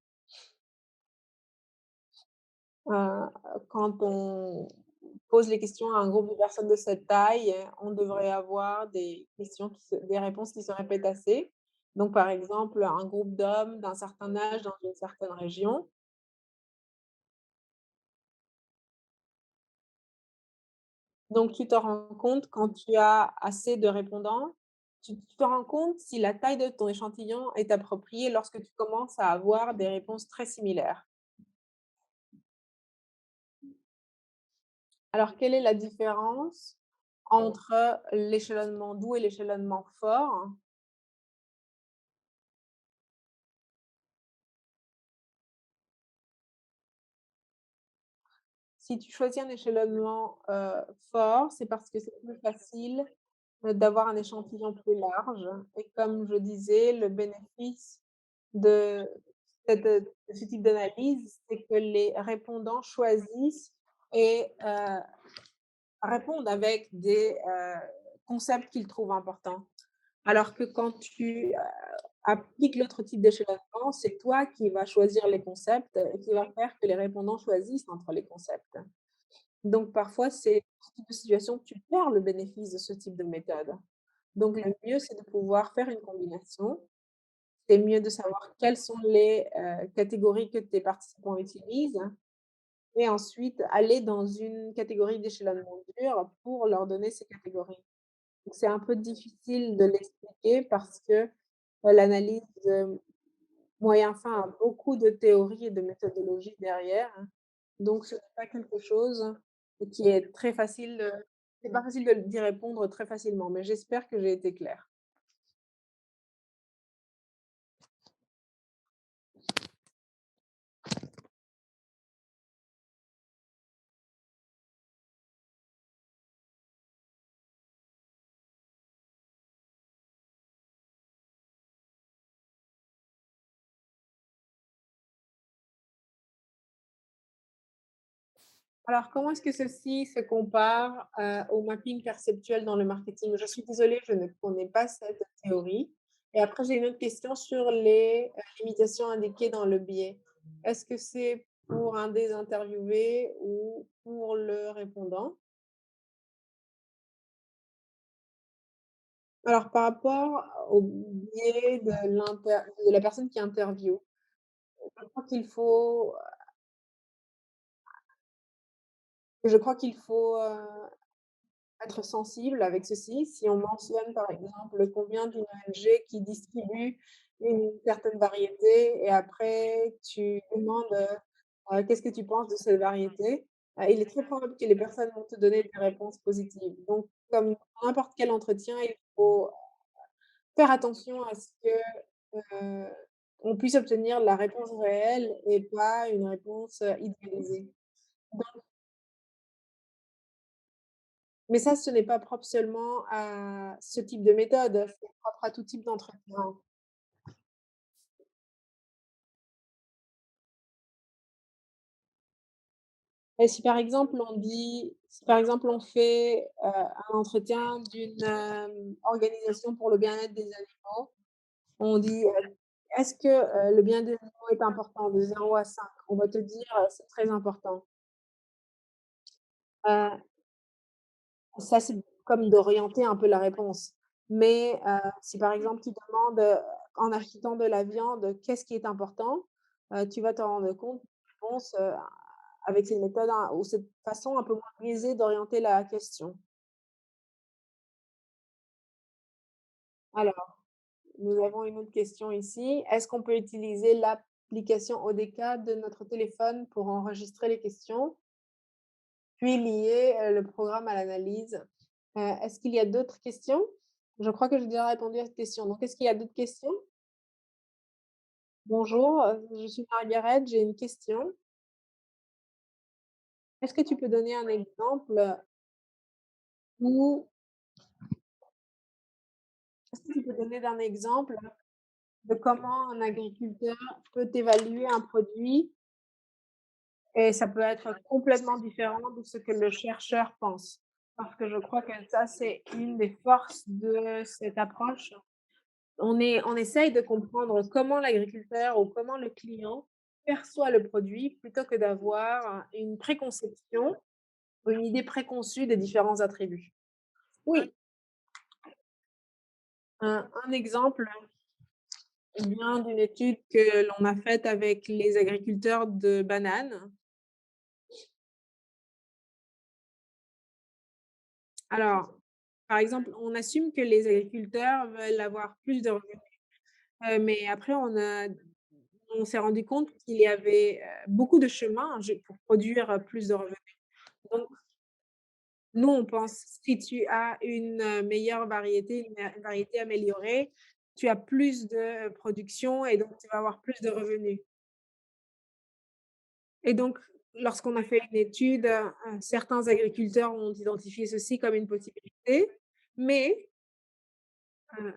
Heu, Quand on pose les questions à un groupe de personnes de cette taille, on devrait avoir des réponses qui se répètent assez. Donc par exemple, un groupe d'hommes d'un certain âge dans une certaine région. Donc tu te rends compte quand tu as assez de répondants, tu te rends compte si la taille de ton échantillon est appropriée lorsque tu commences à avoir des réponses très similaires. Alors quelle est la différence entre l'échelonnement doux et l'échelonnement fort? Si tu choisis un échelonnement, fort, c'est parce que c'est plus facile, d'avoir un échantillon plus large et comme je disais, le bénéfice de de ce type d'analyse, c'est que les répondants choisissent et répondent avec des, concepts qu'ils trouvent importants. Alors que quand tu, appliques l'autre type d'échelonnement, c'est toi qui vas choisir les concepts et qui va faire que les répondants choisissent entre les concepts. Donc parfois, c'est ce type de situation que tu perds le bénéfice de ce type de méthode. Donc le mieux, c'est de pouvoir faire une combinaison. C'est mieux de savoir quelles sont les, catégories que tes participants utilisent et ensuite aller dans une catégorie d'échelonnement dur pour leur donner ces catégories. Donc c'est un peu difficile de l'expliquer parce que, l'analyse, moyen fin a beaucoup de théories et de méthodologies derrière, hein. Donc ce n'est pas quelque chose qui est très facile, c'est pas facile de d'y répondre très facilement, mais j'espère que j'ai été claire. Alors comment est-ce que ceci se compare, au mapping perceptuel dans le marketing? Je suis désolée, je ne connais pas cette théorie et après j'ai une autre question sur les, limitations indiquées dans le biais. Est-ce que c'est pour un des interviewés ou pour le répondant? Alors par rapport au biais de la personne qui interviewe, je crois qu'il faut je crois qu'il faut, être sensible avec ceci. Si on mentionne par exemple combien d'une ONG qui distribue une certaine variété et après tu demandes, «Qu'est-ce que tu penses de cette variété?» il est très probable que les personnes vont te donner des réponses positives. Donc comme dans n'importe quel entretien, il faut faire attention à ce que, heu, on puisse obtenir la réponse réelle et pas une réponse, idéalisée. Donc mais ça, ce n'est pas propre seulement à ce type de méthode, c'est propre à tout type d'entretien. Et si par exemple on fait, un entretien d'une, organisation pour le bien-être des animaux, on dit, «Est-ce que, le bien-être des animaux est important?» de 0 à 5. On va te dire, «C'est très important». Heu Ça, c'est comme d'orienter un peu la réponse. Mais, si par exemple tu demandes, en achetant de la viande, qu'est-ce qui est important? Tu vas te rendre compte que la réponse, avec ces méthodes, hein, ou cette façon un peu moins biaisée d'orienter la question. Alors, nous avons une autre question ici. Est-ce qu'on peut utiliser l'application ODK de notre téléphone pour enregistrer les questions, puis lier, le programme à l'analyse? Est-ce qu'il y a d'autres questions? Je crois que j'ai déjà répondu à cette question. Donc, est-ce qu'il y a d'autres questions? Bonjour, je suis Margaret, j'ai une question. Est-ce que tu peux donner un exemple où est-ce que tu peux donner d'un exemple de comment un agriculteur peut évaluer un produit et ça peut être complètement différent de ce que le chercheur pense? Parce que je crois que ça, c'est une des forces de cette approche. On essaye de comprendre comment l'agriculteur ou comment le client perçoit le produit plutôt que d'avoir une préconception ou une idée préconçue des différents attributs. Oui, un exemple vient d'une étude que l'on a faite avec les agriculteurs de bananes. Alors, par exemple, on assume que les agriculteurs veulent avoir plus de revenus, mais après on s'est rendu compte qu'il y avait, beaucoup de chemin je pour produire, plus de revenus. Donc nous, on pense si tu as une, meilleure variété, une variété améliorée, tu as plus de production et donc tu vas avoir plus de revenus. Et donc, lorsqu'on a fait une étude, certains agriculteurs ont identifié ceci comme une possibilité, mais, heu,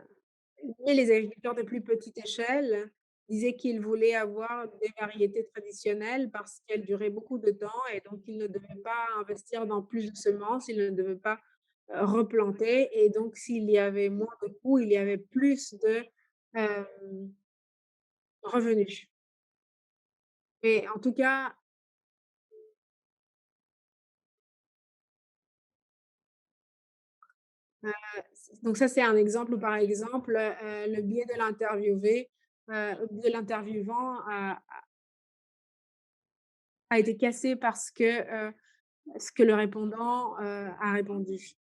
les agriculteurs de plus petite échelle disaient qu'ils voulaient avoir des variétés traditionnelles parce qu'elles duraient beaucoup de temps et donc ils ne devaient pas investir dans plus de semences, ils ne devaient pas, replanter et donc s'il y avait moins de coûts, il y avait plus de, hem, revenus. Mais en tout cas, donc ça, c'est un exemple où, par exemple, le biais de l'interviewé, de l'interviewant a été cassé parce que, ce que le répondant, a répondu.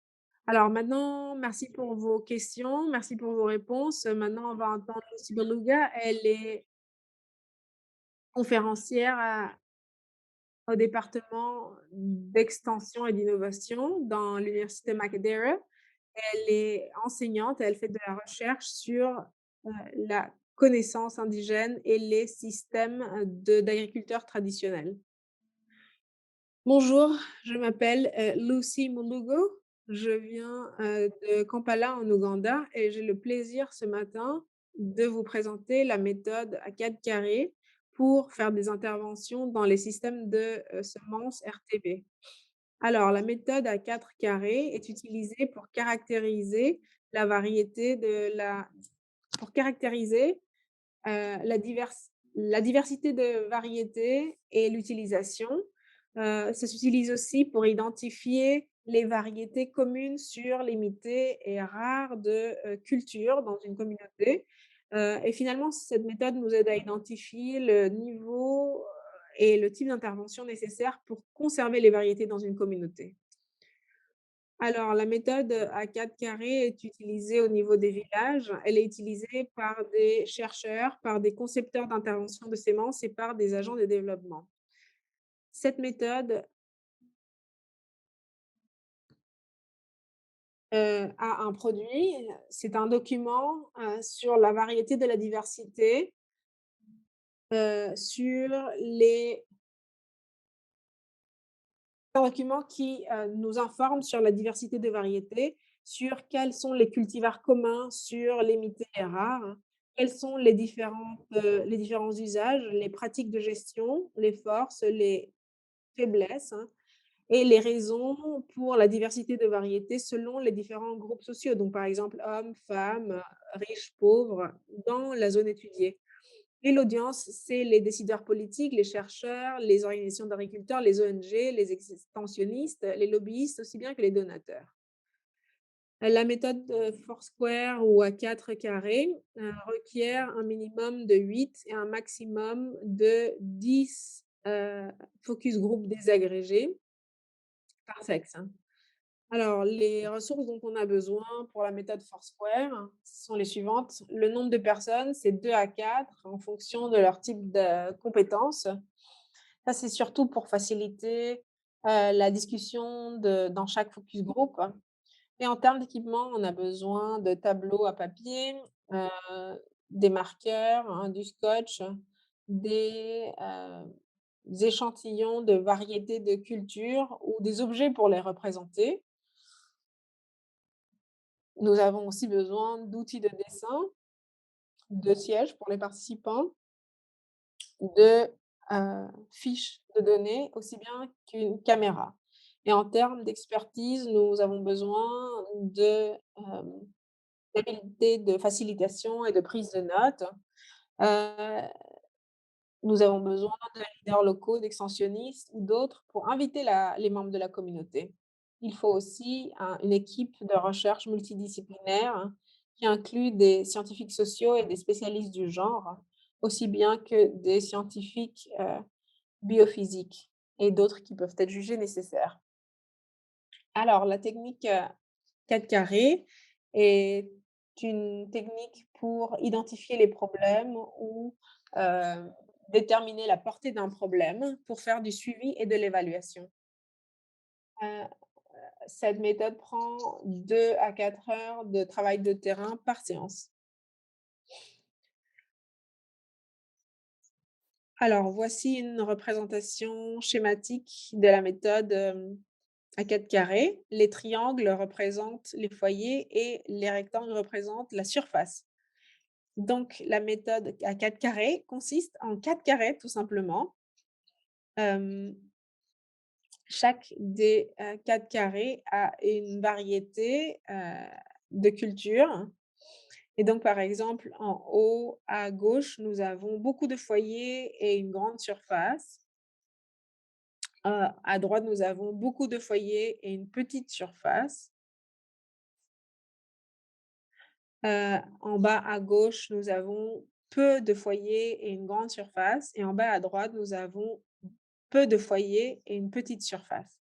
Alors maintenant, merci pour vos questions, merci pour vos réponses. Maintenant, on va entendre Lucy Beluga. Elle est conférencière au département d'extension et d'innovation dans l'université Makerere. Elle est enseignante, elle fait de la recherche sur, la connaissance indigène et les systèmes, de d'agriculteurs traditionnels. Bonjour, je m'appelle, Lucy Mulugo. Je viens, de Kampala en Ouganda et j'ai le plaisir ce matin de vous présenter la méthode à 4 carrés pour faire des interventions dans les systèmes de, semences RTB. Alors la méthode à 4 carrés est utilisée la variété de la pour caractériser la diversité de variétés et l'utilisation. Ça s'utilise aussi pour identifier les variétés communes, surlimitées et rares de, cultures dans une communauté. Et finalement, cette méthode nous aide à identifier le niveau, et le type d'intervention nécessaire pour conserver les variétés dans une communauté. Alors, la méthode à 4 carrés est utilisée au niveau des villages. Elle est utilisée par des chercheurs, par des concepteurs d'intervention de sémences et par des agents de développement. Cette méthode, a un produit, c'est un document, sur la variété de la diversité, sur les un document qui, nous informe sur la diversité des variétés, sur quels sont les cultivars communs sur les mités et rares, quels sont les différents usages, les pratiques de gestion, les forces, les faiblesses, hein, et les raisons pour la diversité de variétés selon les différents groupes sociaux. Donc, par exemple, hommes, femmes, riches, pauvres, dans la zone étudiée. Et l'audience, c'est les décideurs politiques, les chercheurs, les organisations d'agriculteurs, les ONG, les extensionnistes, les lobbyistes, aussi bien que les donateurs. La méthode Foursquare ou à 4 carrés requiert un minimum de 8 et un maximum de 10 focus group désagrégés par sexe, hein. Alors, les ressources dont on a besoin pour la méthode Foursquare sont les suivantes. Le nombre de personnes, c'est 2 à 4 en fonction de leur type de compétences. Ça, c'est surtout pour faciliter, la discussion dans chaque focus group. Et en termes d'équipement, on a besoin de tableaux à papier, heu, des marqueurs, hein, du scotch, des échantillons de variétés de cultures ou des objets pour les représenter. Nous avons aussi besoin d'outils de dessin, de sièges pour les participants, de, fiches de données, aussi bien qu'une caméra. Et en termes d'expertise, nous avons besoin d'habiletés de facilitation et de prise de notes. Heu, Nous avons besoin de leaders locaux, d'extensionnistes ou d'autres pour inviter les membres de la communauté. Il faut aussi une équipe de recherche multidisciplinaire, hein, qui inclut des scientifiques sociaux et des spécialistes du genre, aussi bien que des scientifiques biophysiques et d'autres qui peuvent être jugés nécessaires. Alors, la technique 4 carrés est une technique pour identifier les problèmes ou, heu, déterminer la portée d'un problème pour faire du suivi et de l'évaluation. Heu, Cette méthode prend 2 à 4 heures de travail de terrain par séance. Alors voici une représentation schématique de la méthode, à 4 carrés. Les triangles représentent les foyers et les rectangles représentent la surface. Donc la méthode à 4 carrés consiste en 4 carrés tout simplement. Hem, Chaque des, 4 carrés a une variété, de cultures et donc par exemple en haut à gauche, nous avons beaucoup de foyers et une grande surface. À droite, nous avons beaucoup de foyers et une petite surface. En bas à gauche, nous avons peu de foyers et une grande surface et en bas à droite, nous avons peu de foyers et une petite surface.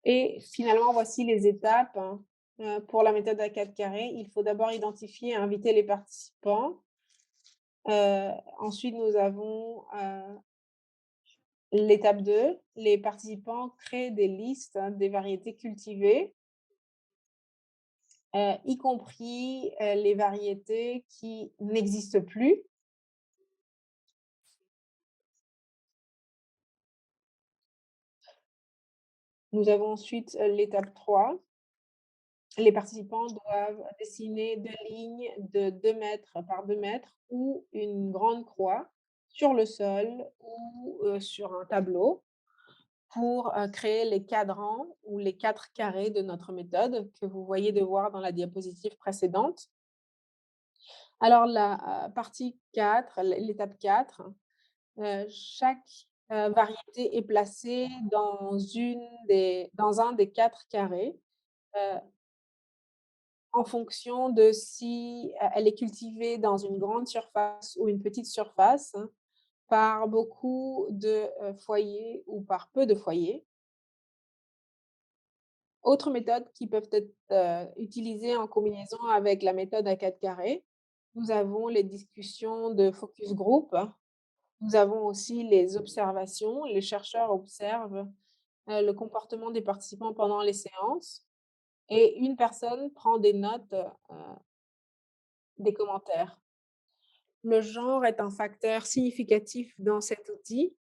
Et finalement, voici les étapes, hein, pour la méthode à 4 carrés. Il faut d'abord identifier et inviter les participants. Ensuite, nous avons, l'étape 2. Les participants créent des listes, hein, des variétés cultivées, y compris, les variétés qui n'existent plus. Nous avons ensuite, l'étape 3. Les participants doivent dessiner 2 lignes de 2 mètres par 2 mètres ou une grande croix sur le sol ou, sur un tableau pour, créer les cadrans ou les 4 carrés de notre méthode que vous voyez de voir dans la diapositive précédente. Alors la, partie 4, l'étape 4. Chaque, variété est placée dans un des 4 carrés, heu, en fonction de si, elle est cultivée dans une grande surface ou une petite surface, hein, par beaucoup de, foyers ou par peu de foyers. Autres méthodes qui peuvent être, utilisées en combinaison avec la méthode à 4 carrés, nous avons les discussions de focus group. Nous avons aussi les observations. Les chercheurs observent, le comportement des participants pendant les séances et une personne prend des notes, des commentaires. Le genre est un facteur significatif dans cet outil.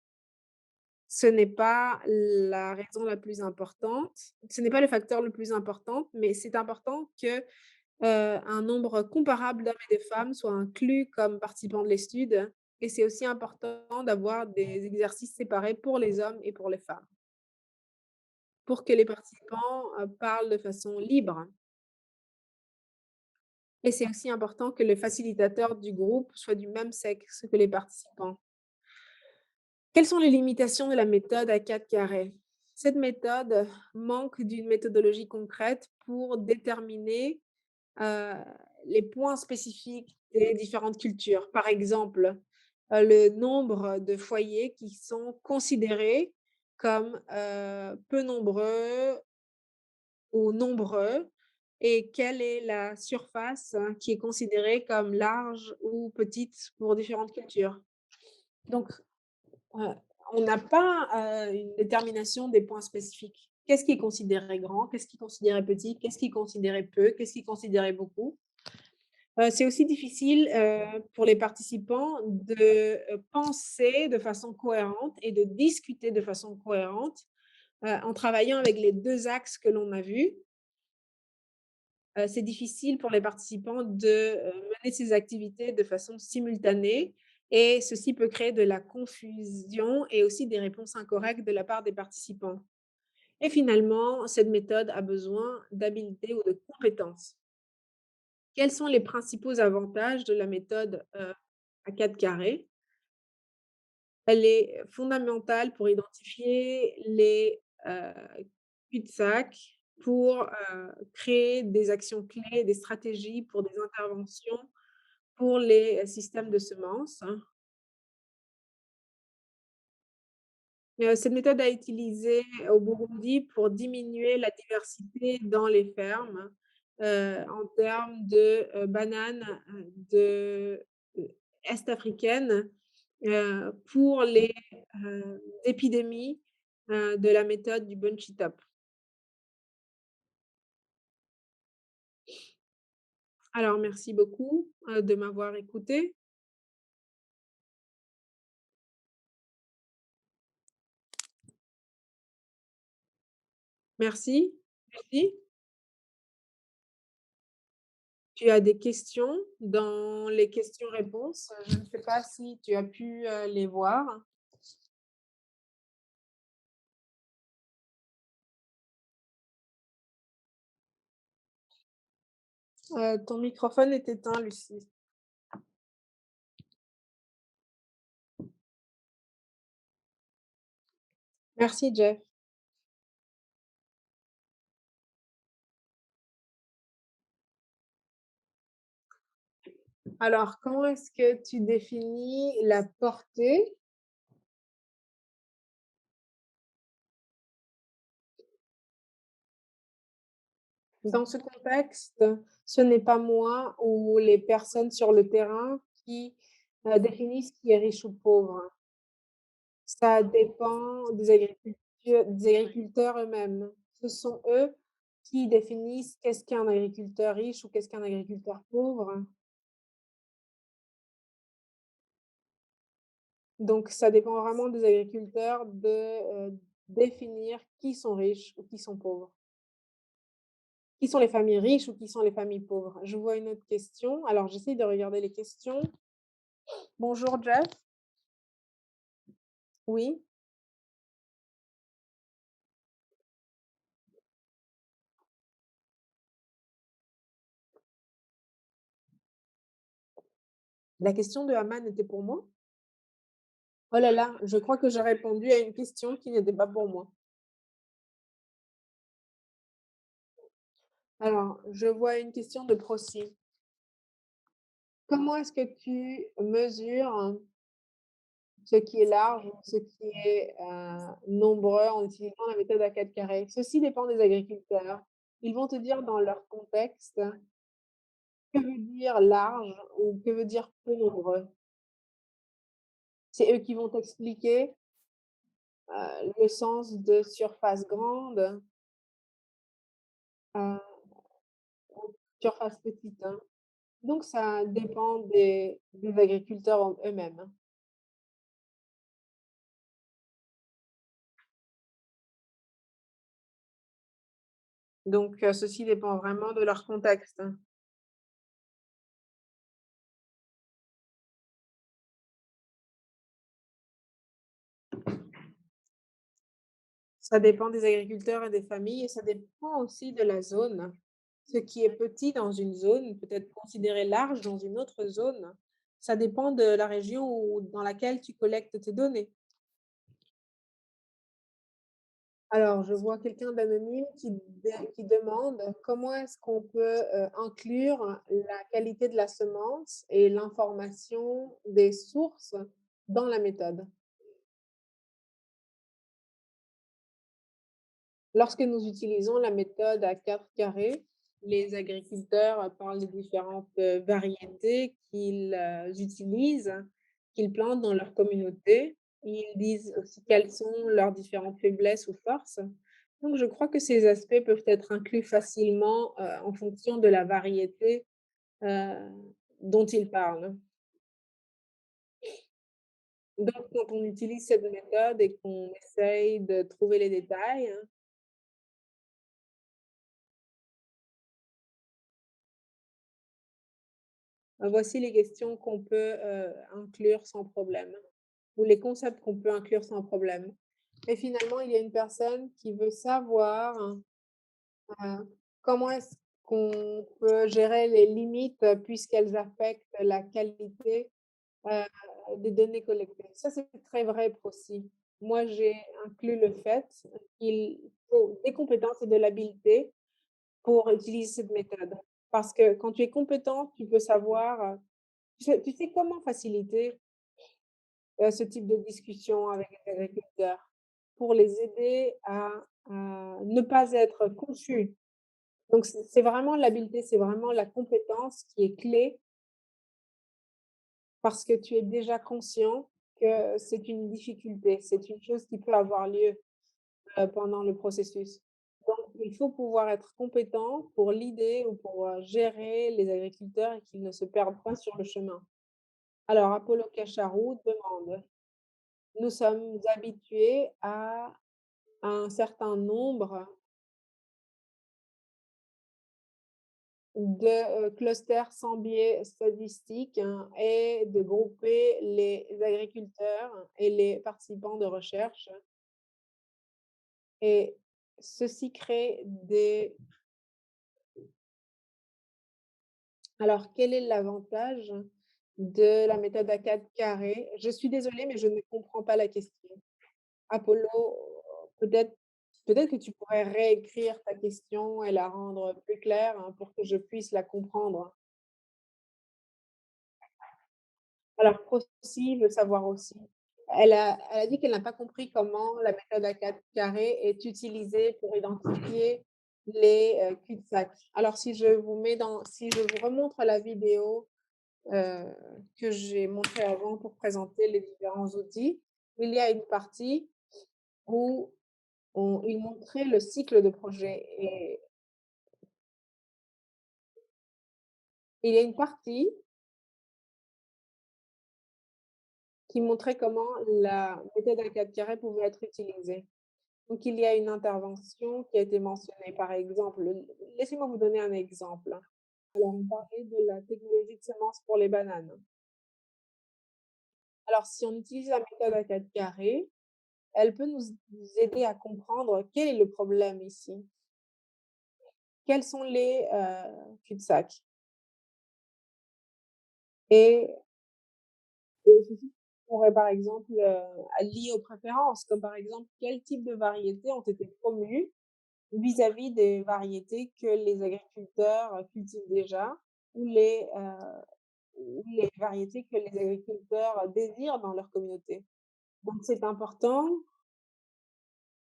Ce n'est pas la raison la plus importante. Ce n'est pas le facteur le plus important, mais c'est important que, un nombre comparable d'hommes et de femmes soient inclus comme participants de l'étude et c'est aussi important d'avoir des exercices séparés pour les hommes et pour les femmes, pour que les participants, parlent de façon libre et c'est aussi important que le facilitateur du groupe soit du même sexe que les participants. Quelles sont les limitations de la méthode à 4 carrés? Cette méthode manque d'une méthodologie concrète pour déterminer, heu, les points spécifiques des différentes cultures. Par exemple, le nombre de foyers qui sont considérés comme, peu nombreux ou nombreux et quelle est la surface, qui est considérée comme large ou petite pour différentes cultures. Donc, heu, on n'a pas, une détermination des points spécifiques. Qu'est-ce qui est considéré grand? Qu'est-ce qui est considéré petit? Qu'est-ce qui est considéré peu? Qu'est-ce qui est considéré beaucoup? C'est aussi difficile, pour les participants de, penser de façon cohérente et de discuter de façon cohérente, en travaillant avec les 2 axes que l'on a vus. C'est difficile pour les participants de, mener ces activités de façon simultanée et ceci peut créer de la confusion et aussi des réponses incorrectes de la part des participants. Et finalement, cette méthode a besoin d'habileté ou de compétences. Quels sont les principaux avantages de la méthode, à 4 carrés? Elle est fondamentale pour identifier les, cul-de-sac, pour, créer des actions clés, des stratégies pour des interventions pour les, systèmes de semences, hein. Cette méthode a été au Burundi pour diminuer la diversité dans les fermes, en termes de, bananes, de, est africaines, pour les, épidémies, de la méthode du Bunchy Top. Alors merci beaucoup, de m'avoir écoutée. Merci. Merci. Tu as des questions dans les questions-réponses? Je ne sais pas si tu as pu, les voir. Ton microphone est éteint, Lucie. Merci, Jeff. Alors, comment est-ce que tu définis la portée? Dans ce contexte, ce n'est pas moi ou les personnes sur le terrain qui, définissent qui est riche ou pauvre. Ça dépend des agriculteurs eux-mêmes. Ce sont eux qui définissent qu'est-ce qu'un agriculteur riche ou qu'est-ce qu'un agriculteur pauvre. Donc ça dépend vraiment des agriculteurs de, définir qui sont riches ou qui sont pauvres. Qui sont les familles riches ou qui sont les familles pauvres? Je vois une autre question. Alors j'essaie de regarder les questions. Bonjour Jeff. Oui. La question de Haman était pour moi? Oh là là, je crois que j'ai répondu à une question qui n'était pas pour moi. Alors, je vois une question de Procy. Comment est-ce que tu mesures ce qui est large ou ce qui est, nombreux en utilisant la méthode à 4 carrés? Ceci dépend des agriculteurs. Ils vont te dire dans leur contexte, que veut dire large ou que veut dire peu nombreux. C'est eux qui vont t'expliquer, le sens de surface grande, heu, ou surface petite, hein. Donc ça dépend des agriculteurs en eux-mêmes, hein. Donc ceci dépend vraiment de leur contexte, hein. Ça dépend des agriculteurs et des familles et ça dépend aussi de la zone. Ce qui est petit dans une zone peut être considéré large dans une autre zone. Ça dépend de la région où dans laquelle tu collectes tes données. Alors, je vois quelqu'un d'anonyme qui demande comment est-ce qu'on peut, inclure la qualité de la semence et l'information des sources dans la méthode? Lorsque nous utilisons la méthode à 4 carrés, les agriculteurs parlent des différentes, variétés qu'ils, utilisent, qu'ils plantent dans leur communauté. Ils disent aussi quelles sont leurs différentes faiblesses ou forces. Donc je crois que ces aspects peuvent être inclus facilement, en fonction de la variété, heu, dont ils parlent. Donc quand on utilise cette méthode et qu'on essaye de trouver les détails, voici les questions qu'on peut, inclure sans problème ou les concepts qu'on peut inclure sans problème. Et finalement, il y a une personne qui veut savoir, comment est-ce qu'on peut gérer les limites, puisqu'elles affectent la qualité, heu, des données collectées. Ça, c'est très vrai aussi. Moi, j'ai inclus le fait qu'il faut des compétences et de l'habileté pour utiliser cette méthode. Parce que quand tu es compétent, tu peux savoir, tu sais comment faciliter, ce type de discussion avec les agriculteurs? pour les aider à ne pas être confus. Donc c'est vraiment l'habileté, c'est vraiment la compétence qui est clé parce que tu es déjà conscient que c'est une difficulté, c'est une chose qui peut avoir lieu, pendant le processus. Donc il faut pouvoir être compétent pour l'idée ou pour, gérer les agriculteurs et qu'ils ne se perdent pas sur le chemin. Alors Apollo Cacharou demande: «Nous sommes habitués à un certain nombre de, clusters sans biais statistique, hein, et de grouper les agriculteurs et les participants de recherche et ceci crée des». Alors quel est l'avantage de la méthode à 4 carrés? Je suis désolée, mais je ne comprends pas la question. Apollo, peut-être peut-être que tu pourrais réécrire ta question et la rendre plus claire, hein, pour que je puisse la comprendre. Alors Prosy veut savoir aussi. Elle a dit qu'elle n'a pas compris comment la méthode à 4 carrés est utilisée pour identifier les, cul-de-sac. Alors si je vous remontre la vidéo, heu, que j'ai montrée avant pour présenter les différents outils, il y a une partie où il montrait le cycle de projet et il y a une partie qui montrait comment la méthode à 4 carrés pouvait être utilisée. Donc il y a une intervention qui a été mentionnée, par exemple, laissez-moi vous donner un exemple. Alors on parlait de la technologie de semences pour les bananes. Alors si on utilise la méthode à 4 carrés, elle peut nous aider à comprendre quel est le problème ici. Quels sont les, cul-de-sac? Et ceci pourrait par exemple, lié aux préférences, comme par exemple quel type de variétés ont été promues vis-à-vis des variétés que les agriculteurs, cultivent déjà ou les variétés que les agriculteurs désirent dans leur communauté. Donc c'est important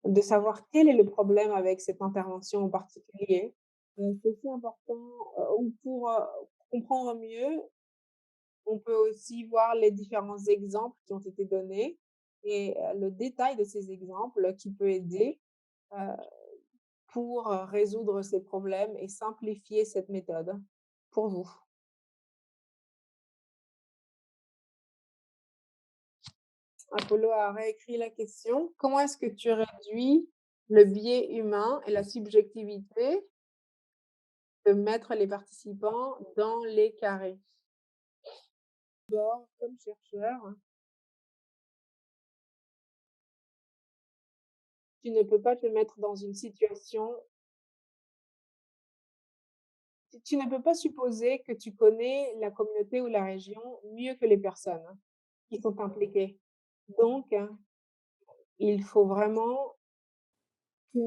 de savoir quel est le problème avec cette intervention en particulier. C'est aussi important, ou pour comprendre mieux, on peut aussi voir les différents exemples qui ont été donnés et le détail de ces exemples qui peut aider, heu, pour, résoudre ces problèmes et simplifier cette méthode pour vous. Apollo a réécrit la question: «Comment est-ce que tu réduis le biais humain et la subjectivité de mettre les participants dans les carrés?» D'abord, comme chercheur, tu ne peux pas te mettre dans une situation tu ne peux pas supposer que tu connais la communauté ou la région mieux que les personnes qui sont impliquées. Donc, il faut vraiment que,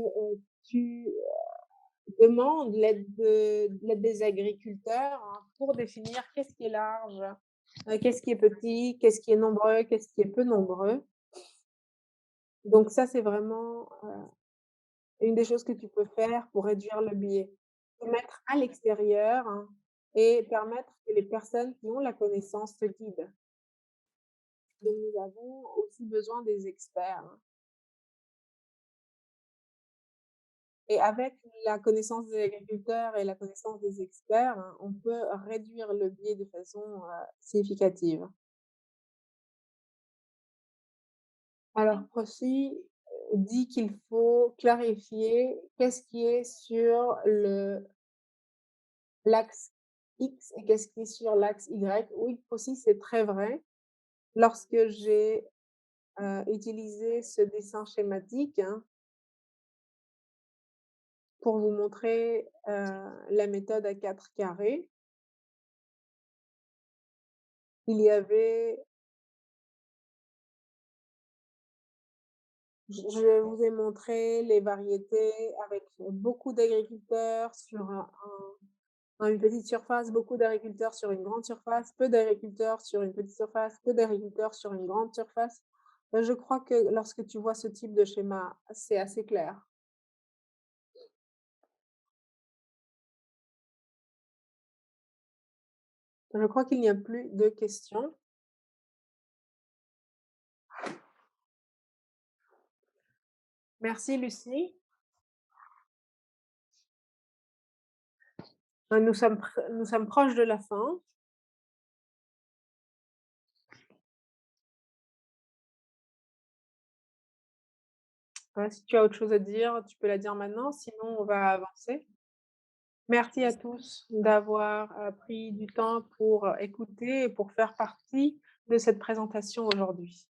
tu demandes l'aide des agriculteurs, hein, pour définir qu'est-ce qui est large, qu'est-ce qui est petit, qu'est-ce qui est nombreux, qu'est-ce qui est peu nombreux. Donc ça, c'est vraiment, une des choses que tu peux faire pour réduire le biais. Te mettre à l'extérieur, hein, et permettre que les personnes qui ont la connaissance te guident. Donc nous avons aussi besoin des experts, hein, et avec la connaissance des agriculteurs et la connaissance des experts, hein, on peut réduire le biais de façon, significative. Alors Procy, dit qu'il faut clarifier qu'est-ce qui est sur le l'axe X et qu'est-ce qui est sur l'axe Y. Oui, Procy, c'est très vrai. Lorsque j'ai, utilisé ce dessin schématique, hein, pour vous montrer, la méthode à 4 carrés, il y avait je vous ai montré les variétés avec beaucoup d'agriculteurs sur une petite surface, beaucoup d'agriculteurs sur une grande surface, peu d'agriculteurs sur une petite surface, peu d'agriculteurs sur une grande surface. Je crois que lorsque tu vois ce type de schéma, c'est assez clair. Je crois qu'il n'y a plus de questions. Merci Lucie. Nous sommes proches de la fin. Si tu as autre chose à dire, tu peux la dire maintenant, sinon on va avancer. Merci à tous d'avoir, pris du temps pour, écouter et pour faire partie de cette présentation aujourd'hui.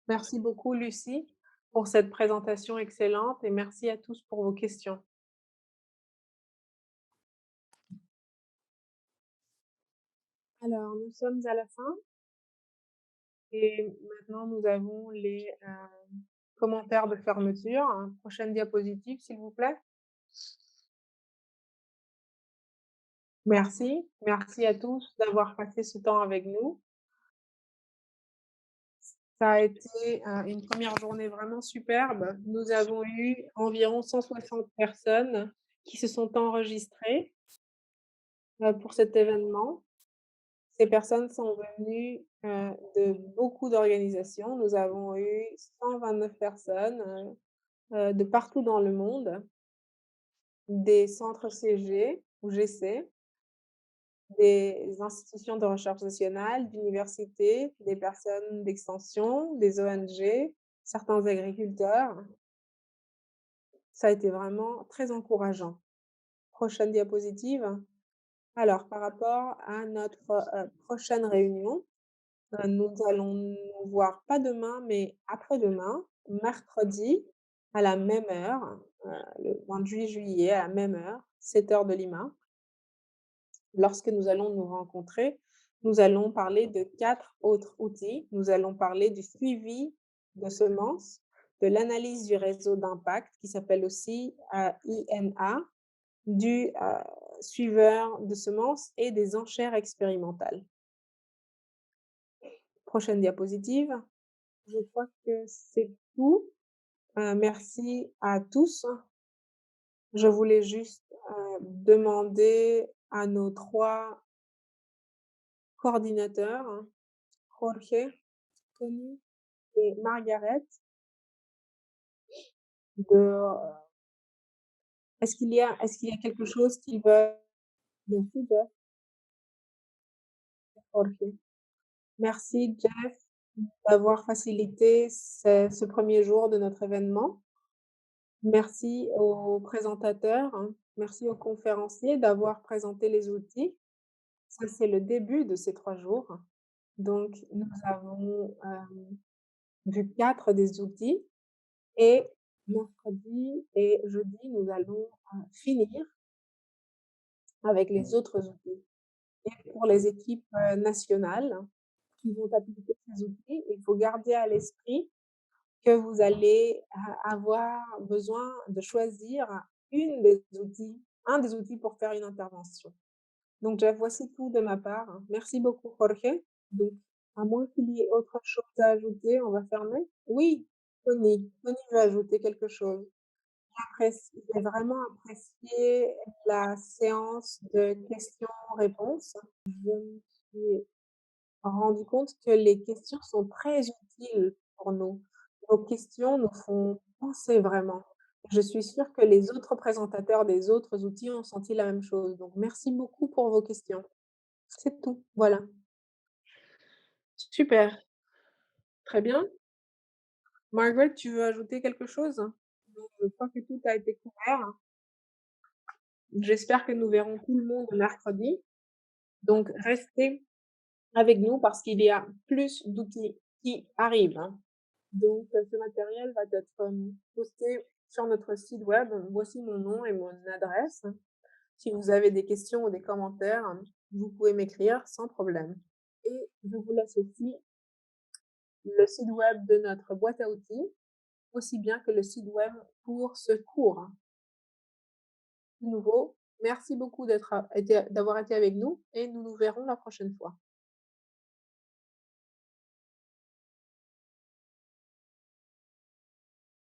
Merci beaucoup Lucie pour cette présentation excellente et merci à tous pour vos questions. Alors nous sommes à la fin et maintenant nous avons les, commentaires de fermeture. Prochaine diapositive s'il vous plaît. Merci, merci à tous d'avoir passé ce temps avec nous. Ça a été, une première journée vraiment superbe. Nous avons eu environ 160 personnes qui se sont enregistrées, pour cet événement. Ces personnes sont venues, de beaucoup d'organisations. Nous avons eu 129 personnes, de partout dans le monde, des centres CG ou GC, des institutions de recherche nationales, d'universités, des personnes d'extension, des ONG, certains agriculteurs. Ça a été vraiment très encourageant. Prochaine diapositive. Alors par rapport à notre, prochaine réunion, nous allons nous voir pas demain, mais après-demain, mercredi à la même heure, le 28 juillet à la même heure, 7 heures de Lima. Lorsque nous allons nous rencontrer, nous allons parler de 4 autres outils. Nous allons parler du suivi de semences, de l'analyse du réseau d'impact qui s'appelle aussi, INA, du, suiveur de semences et des enchères expérimentales. Prochaine diapositive. Je crois que c'est tout. Merci à tous. Je voulais juste, demander à nos 3 coordinateurs, Jorge, Connie et Margaret, de est-ce qu'il y a quelque chose qu'ils veulent merci Jeff, Jorge. Merci Jeff d'avoir facilité ce 1er jour de notre événement. Merci aux présentateurs, merci aux conférenciers d'avoir présenté les outils. Ça, c'est le début de ces 3 jours. Donc nous avons, vu 4 des outils et mercredi et jeudi, nous allons, finir avec les autres outils. Et pour les équipes, nationales qui vont appliquer ces outils, il faut garder à l'esprit que vous allez avoir besoin de choisir un des outils pour faire une intervention. Donc, Jeff, voici tout de ma part. Merci beaucoup, Jorge. Donc, à moins qu'il y ait autre chose à ajouter, on va fermer. Oui, Tony. Tony veut ajouter quelque chose. J'ai vraiment apprécié la séance de questions-réponses. Je me suis rendu compte que les questions sont très utiles pour nous. Vos questions nous font penser vraiment. Je suis sûre que les autres présentateurs des autres outils ont senti la même chose. Donc merci beaucoup pour vos questions. C'est tout, voilà. Super, très bien. Margaret, tu veux ajouter quelque chose? Non, je crois que tout a été couvert. J'espère que nous verrons tout le monde mercredi. Donc restez avec nous parce qu'il y a plus d'outils qui arrivent. Donc, ce matériel va être, posté sur notre site web. Voici mon nom et mon adresse. Si vous avez des questions ou des commentaires, vous pouvez m'écrire sans problème. Et je vous laisse aussi le site web de notre boîte à outils, aussi bien que le site web pour ce cours. De nouveau, merci beaucoup d'avoir été avec nous et nous nous verrons la prochaine fois.